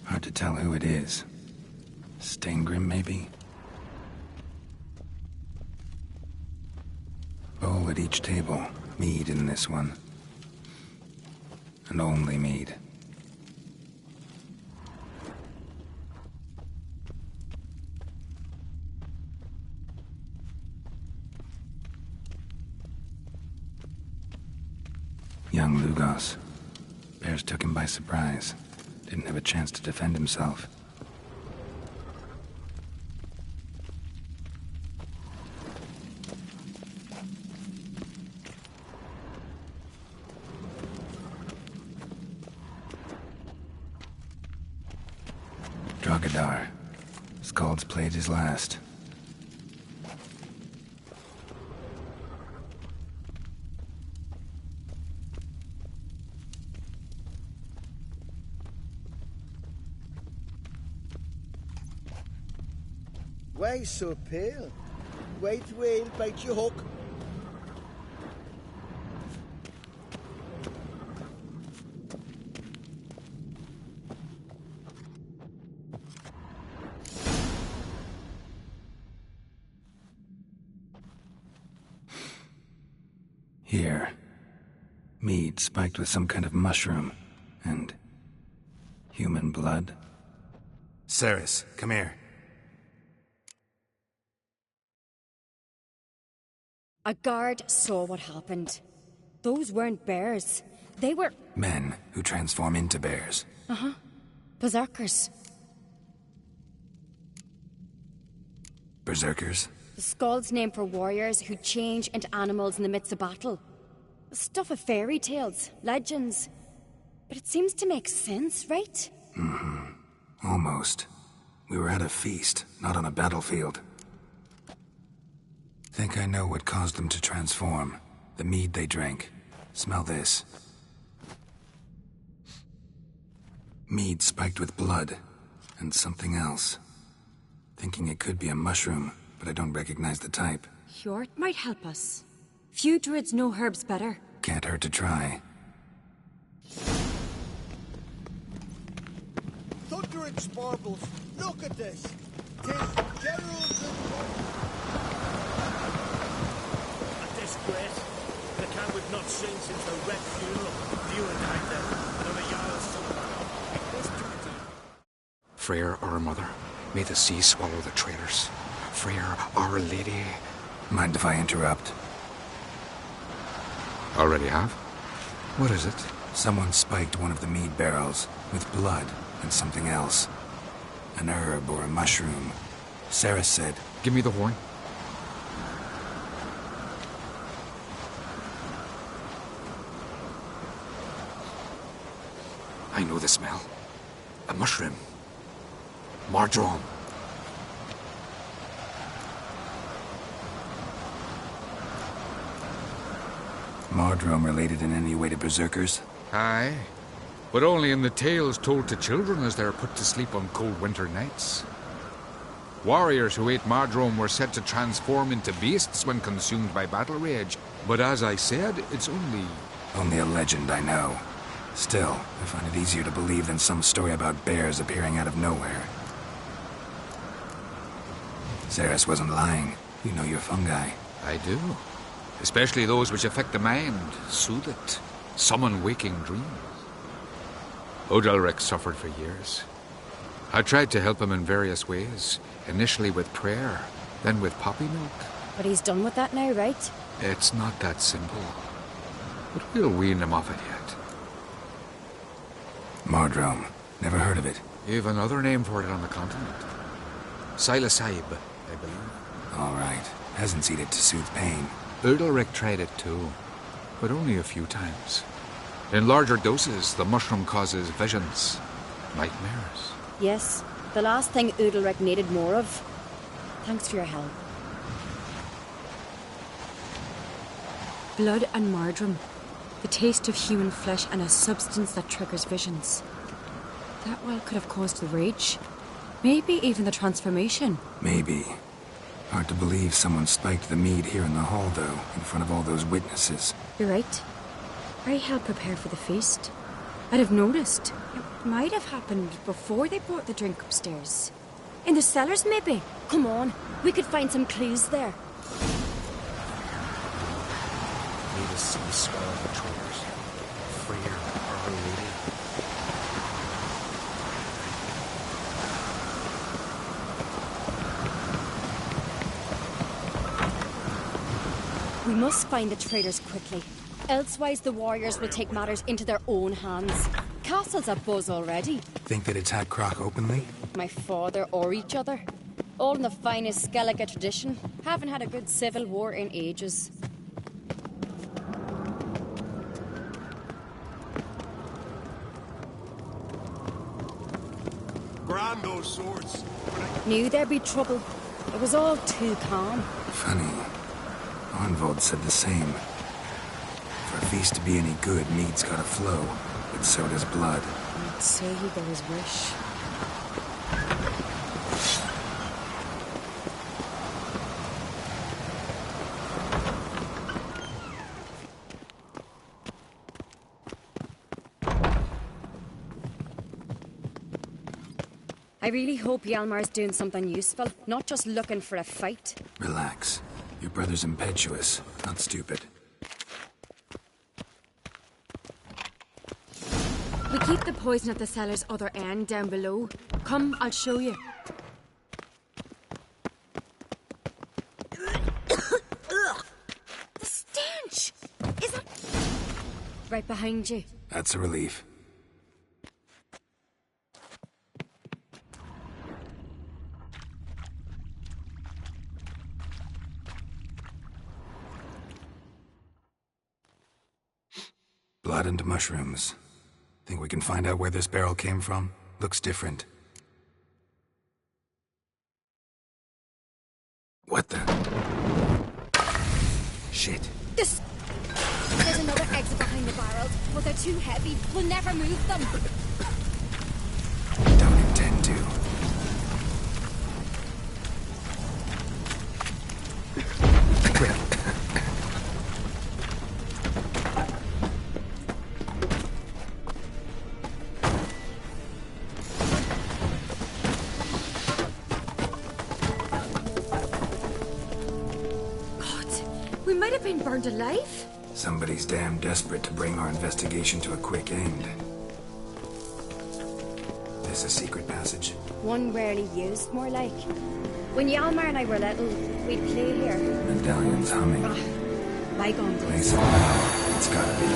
Hard to tell who it is. Steingrim, maybe? Bowl at each table. Mead in this one. And only mead. Young Lugos. Bears took him by surprise. Didn't have a chance to defend himself. Drogadar. Skald's played his last. Why so pale? White whale bite your hook. Here. Mead spiked with some kind of mushroom. And human blood. Ceres, come here. A guard saw what happened. Those weren't bears. They were... Men who transform into bears. Uh-huh. Berserkers. Berserkers? The Skald's name for warriors who change into animals in the midst of battle. Stuff of fairy tales, legends. But it seems to make sense, right? Mm-hmm. Almost. We were at a feast, not on a battlefield. Think I know what caused them to transform. The mead they drank. Smell this. Mead spiked with blood. And something else. Thinking it could be a mushroom, but I don't recognize the type. Hjort might help us. Few druids know herbs better. Can't hurt to try. Thunder and sparkles. Look at this. 'Tis Gerald's Disgrace. The camp we've not seen since the Red Funeral. You and I then, and on a Jarl's son. Freyr, our mother, may the sea swallow the traitors. Freyr, our lady. Mind if I interrupt? Already have? What is it? Someone spiked one of the mead barrels with blood and something else. An herb or a mushroom. Sarah said... Give me the horn. the smell. A mushroom. Mardrome. Mardrome related in any way to berserkers? Aye, but only in the tales told to children as they're put to sleep on cold winter nights. Warriors who ate Mardrome were said to transform into beasts when consumed by battle rage, but as I said, it's only... Only a legend, I know. Still, I find it easier to believe than some story about bears appearing out of nowhere. Ceres wasn't lying. You know your fungi. I do. Especially those which affect the mind, soothe it, summon waking dreams. Odalric suffered for years. I tried to help him in various ways, initially with prayer, then with poppy milk. But he's done with that now, right? It's not that simple. But we'll wean him off it yet. Mardrome. Never heard of it. You've another name for it on the continent. Silasaib, I believe. All right. Hasn't eaten it to soothe pain. Udalric tried it too, but only a few times. In larger doses, the mushroom causes visions, nightmares. Yes, the last thing Udalric needed more of. Thanks for your help. Blood and Mardrome. The taste of human flesh and a substance that triggers visions. That well could have caused the rage. Maybe even the transformation. Maybe. Hard to believe someone spiked the mead here in the hall, though, in front of all those witnesses. You're right. I helped prepare for the feast. I'd have noticed. It might have happened before they brought the drink upstairs. In the cellars, maybe. Come on, we could find some clues there. Need to see the skull of the traitors. Freer, Our Lady. We must find the traitors quickly. Elsewise, the warriors will take matters into their own hands. Castle's a buzz already. Think that it's had Croc openly? My father or each other. All in the finest Skellige tradition. Haven't had a good civil war in ages. Grand those swords. Knew there'd be trouble. It was all too calm. Funny. Arnvold said the same. For a feast to be any good, mead's gotta flow, but so does blood. I'd say there was wish. I really hope Hjalmar's doing something useful, not just looking for a fight. Relax. Your brother's impetuous, not stupid. We keep the poison at the cellar's other end down below. Come, I'll show you. The stench! Is it... Right behind you. That's a relief. Blood and mushrooms. Think we can find out where this barrel came from? Looks different. What the? Shit. There's another exit behind the barrels, but they're too heavy. We'll never move them. Don't intend to. Quick. We might have been burned alive. Somebody's damn desperate to bring our investigation to a quick end. This a secret passage? One rarely used, more like. When Hjalmar and I were little, we'd play here. Medallion's humming. Bygone days. Place of power. It's gotta be.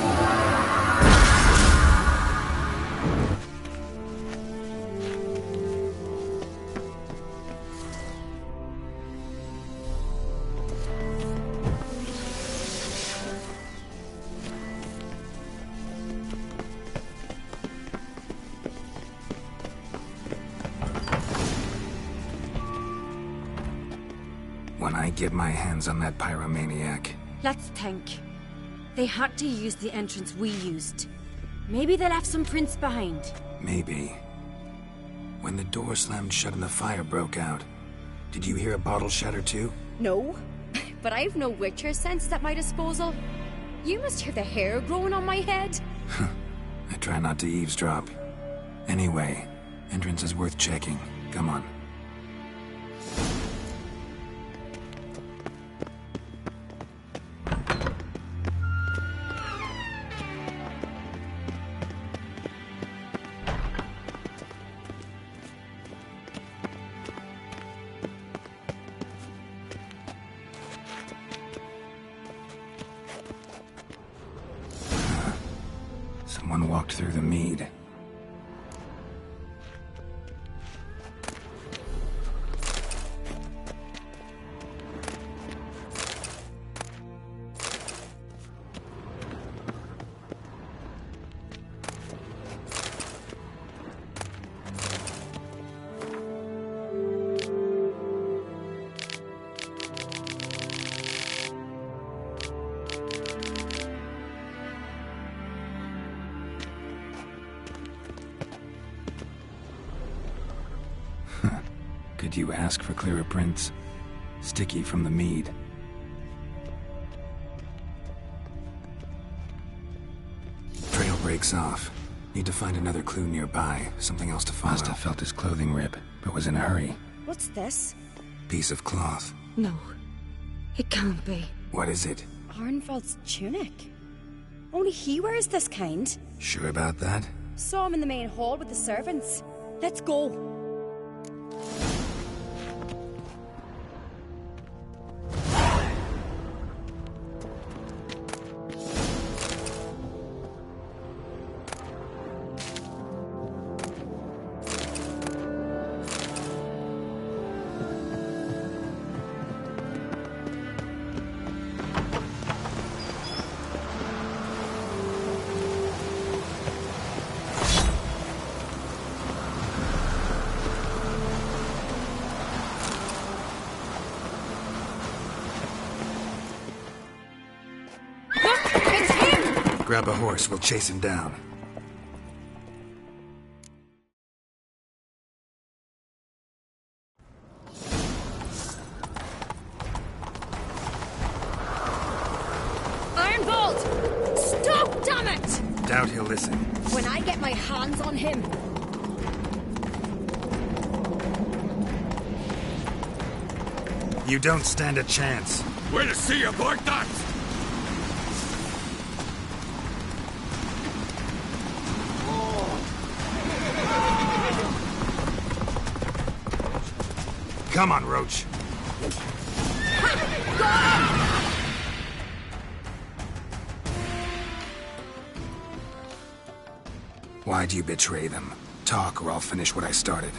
When I get my hands on that pyromaniac. Let's think. They had to use the entrance we used. Maybe they left some prints behind. Maybe. When the door slammed shut and the fire broke out, did you hear a bottle shatter too? No, but I've no Witcher senses at my disposal. You must hear the hair growing on my head. I try not to eavesdrop. Anyway, entrance is worth checking. Come on. Someone walked through the mead. Could you ask for clearer prints? Sticky from the mead. Trail breaks off. Need to find another clue nearby. Something else to follow. Must have felt his clothing rip, but was in a hurry. What's this? Piece of cloth. No, it can't be. What is it? Arnvald's tunic. Only he wears this kind. Sure about that? Saw him in the main hall with the servants. Let's go. Grab a horse, we'll chase him down. Ironbolt! Stop, damn it! Doubt he'll listen. When I get my hands on him. You don't stand a chance. Way to see you, boy, that! Come on, Roach. Why'd you betray them? Talk, or I'll finish what I started.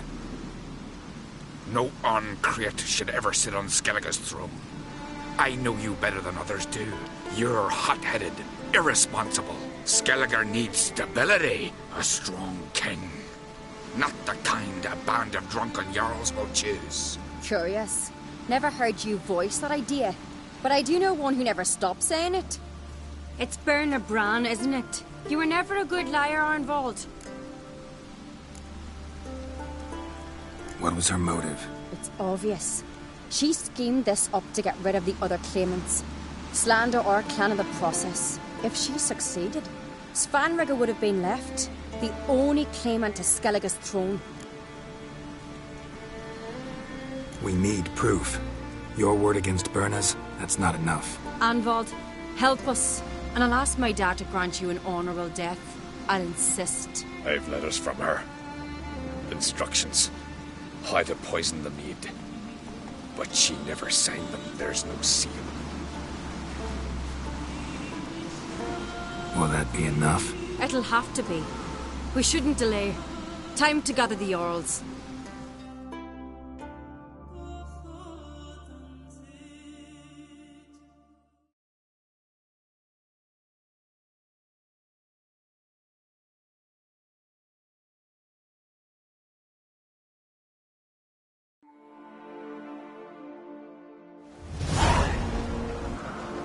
No Ancreit should ever sit on Skellige's throne. I know you better than others do. You're hot-headed, irresponsible. Skellige needs stability, a strong king. Not the kind a band of drunken jarls will choose. Curious. Never heard you voice that idea. But I do know one who never stops saying it. It's Berna Bran, isn't it? You were never a good liar, Arnvald. What was her motive? It's obvious. She schemed this up to get rid of the other claimants. Slander our clan in the process. If she succeeded, Svanrige would have been left, the only claimant to Skellige's throne. We need proof. Your word against Berna's, that's not enough. Arnvald, help us, and I'll ask my dad to grant you an honourable death. I'll insist. I've letters from her. Instructions. How to poison the mead. But she never signed them. There's no seal. Will that be enough? It'll have to be. We shouldn't delay. Time to gather the Jarls.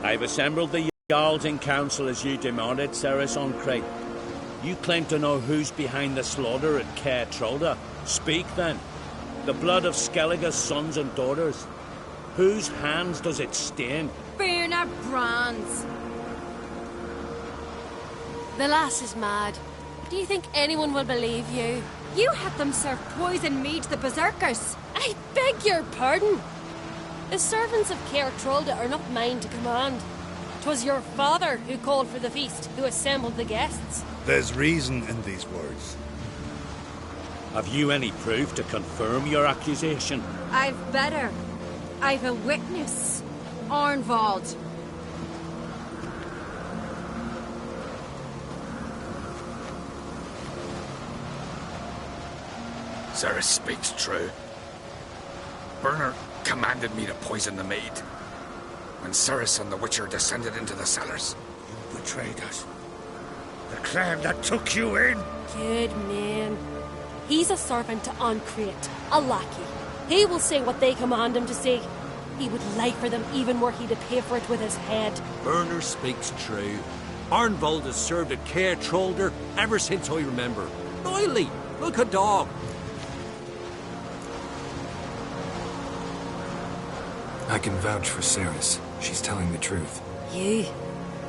I've assembled the Jarls in council as you demanded, Cerys on Crate. You claim to know who's behind the slaughter at Caer Trolda. Speak then. The blood of Skellige's sons and daughters. Whose hands does it stain? Birna Brand's. The lass is mad. Do you think anyone will believe you? You had them serve poison mead to the berserkers. I beg your pardon. The servants of Caer Trolda are not mine to command. 'Twas your father who called for the feast, who assembled the guests. There's reason in these words. Have you any proof to confirm your accusation? I've better. I've a witness. Arnvald. Cerys speaks true. Bernard commanded me to poison the maid. When Cerys and the Witcher descended into the cellars. You betrayed us. The clan that took you in. Good man. He's a servant to Ancrate, a lackey. He will say what they command him to say. He would lie for them even were he to pay for it with his head. Bernard speaks true. Arnvald has served at Caer Trolda ever since I remember. Oily, like a dog. I can vouch for Cerys. She's telling the truth. You?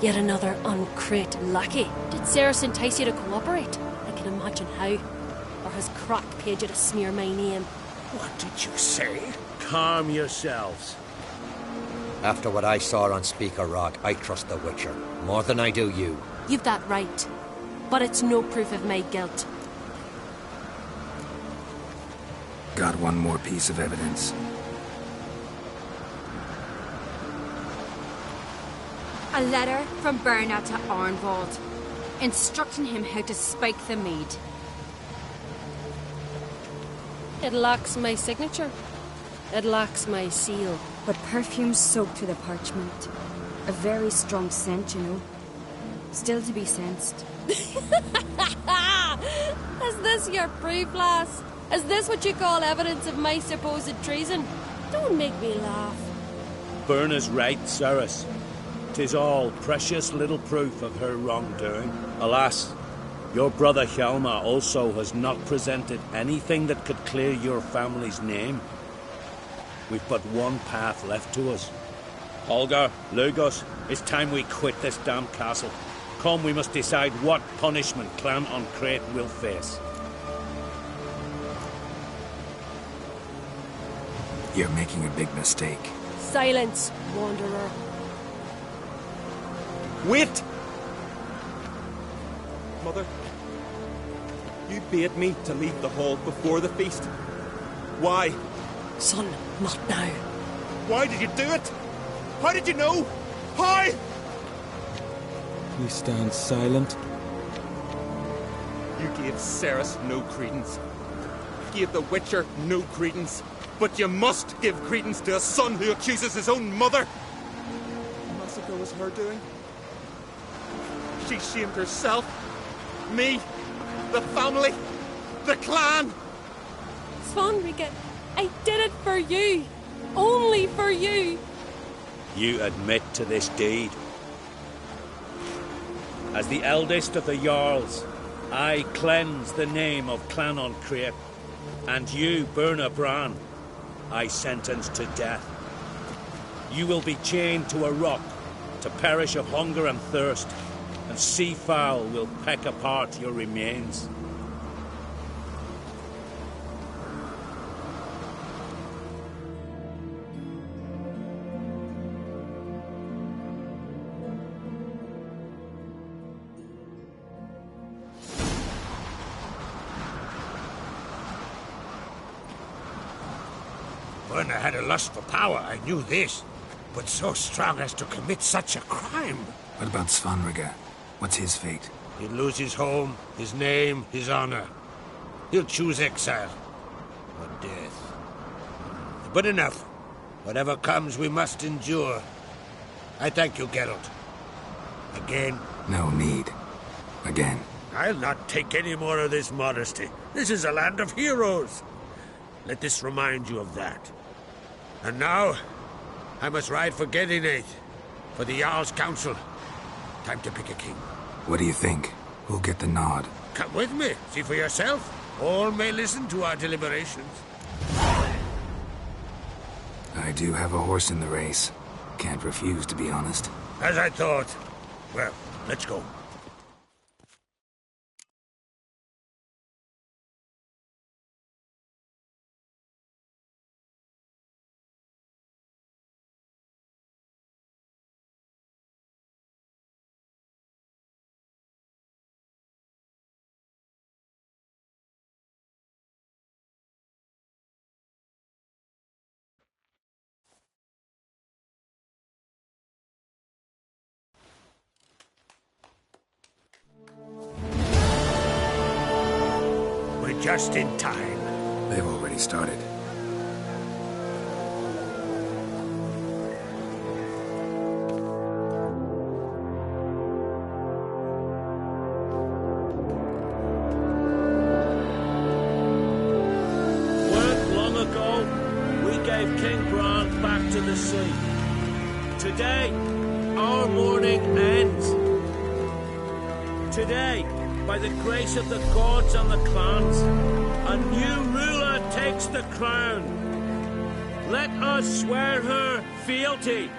Yet another Ancrate lackey. Did Cerys entice you to cooperate? I can imagine how. Or has Crack paid you to smear my name? What did you say? Calm yourselves. After what I saw on Speaker Rock, I trust the Witcher. More than I do you. You've that right. But it's no proof of my guilt. Got one more piece of evidence. A letter from Birna to Arnvald, instructing him how to spike the mead. It lacks my signature. It lacks my seal. But perfume soaked through the parchment. A very strong scent, you know. Still to be sensed. Is this your proof, lass? Is this what you call evidence of my supposed treason? Don't make me laugh. Birna's right, Cerys. 'Tis all precious little proof of her wrongdoing. Alas, your brother Hjalmar also has not presented anything that could clear your family's name. We've but one path left to us. Holger, Lugos, it's time we quit this damn castle. Come, we must decide what punishment Clan Ancrate will face. You're making a big mistake. Silence, wanderer. Wait! Mother, you bade me to leave the hall before the feast. Why? Son, not now. Why did you do it? How did you know? How? We stand silent. You gave Cerys no credence. You gave the Witcher no credence. But you must give credence to a son who accuses his own mother. The massacre was her doing. She shamed herself, me, the family, the clan. Svanrige, I did it for you. Only for you. You admit to this deed. As the eldest of the Jarls, I cleanse the name of Clan Ancrate, and you, Birna Bran, I sentence to death. You will be chained to a rock to perish of hunger and thirst, and sea fowl will peck apart your remains. Birna had a lust for power, I knew this. But so strong as to commit such a crime. What about Svanrige? What's his fate? He'll lose his home, his name, his honor. He'll choose exile. Or death. But enough. Whatever comes, we must endure. I thank you, Geralt. Again. No need. Again. I'll not take any more of this modesty. This is a land of heroes. Let this remind you of that. And now, I must ride for Gedinate. For the Jarl's Council. Time to pick a king. What do you think? Who'll get the nod? Come with me. See for yourself. All may listen to our deliberations. I do have a horse in the race. Can't refuse, to be honest. As I thought. Well, let's go. Just in time. They've already started. Weren't long ago, we gave King Bran back to the sea. Today, our mourning ends. Today, by the grace of the gods and the clans, a new ruler takes the crown. Let us swear her fealty.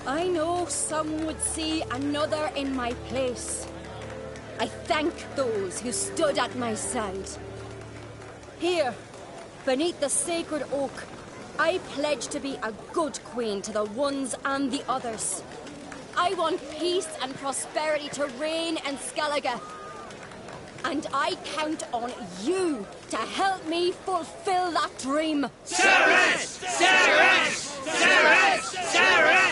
I know some would see another in my place. I thank those who stood at my side. Here, beneath the sacred oak, I pledge to be a good queen to the ones and the others. I want peace and prosperity to reign in Skellige. And I count on you to help me fulfill that dream. Cerys! Cerys! Cerys! Cerys!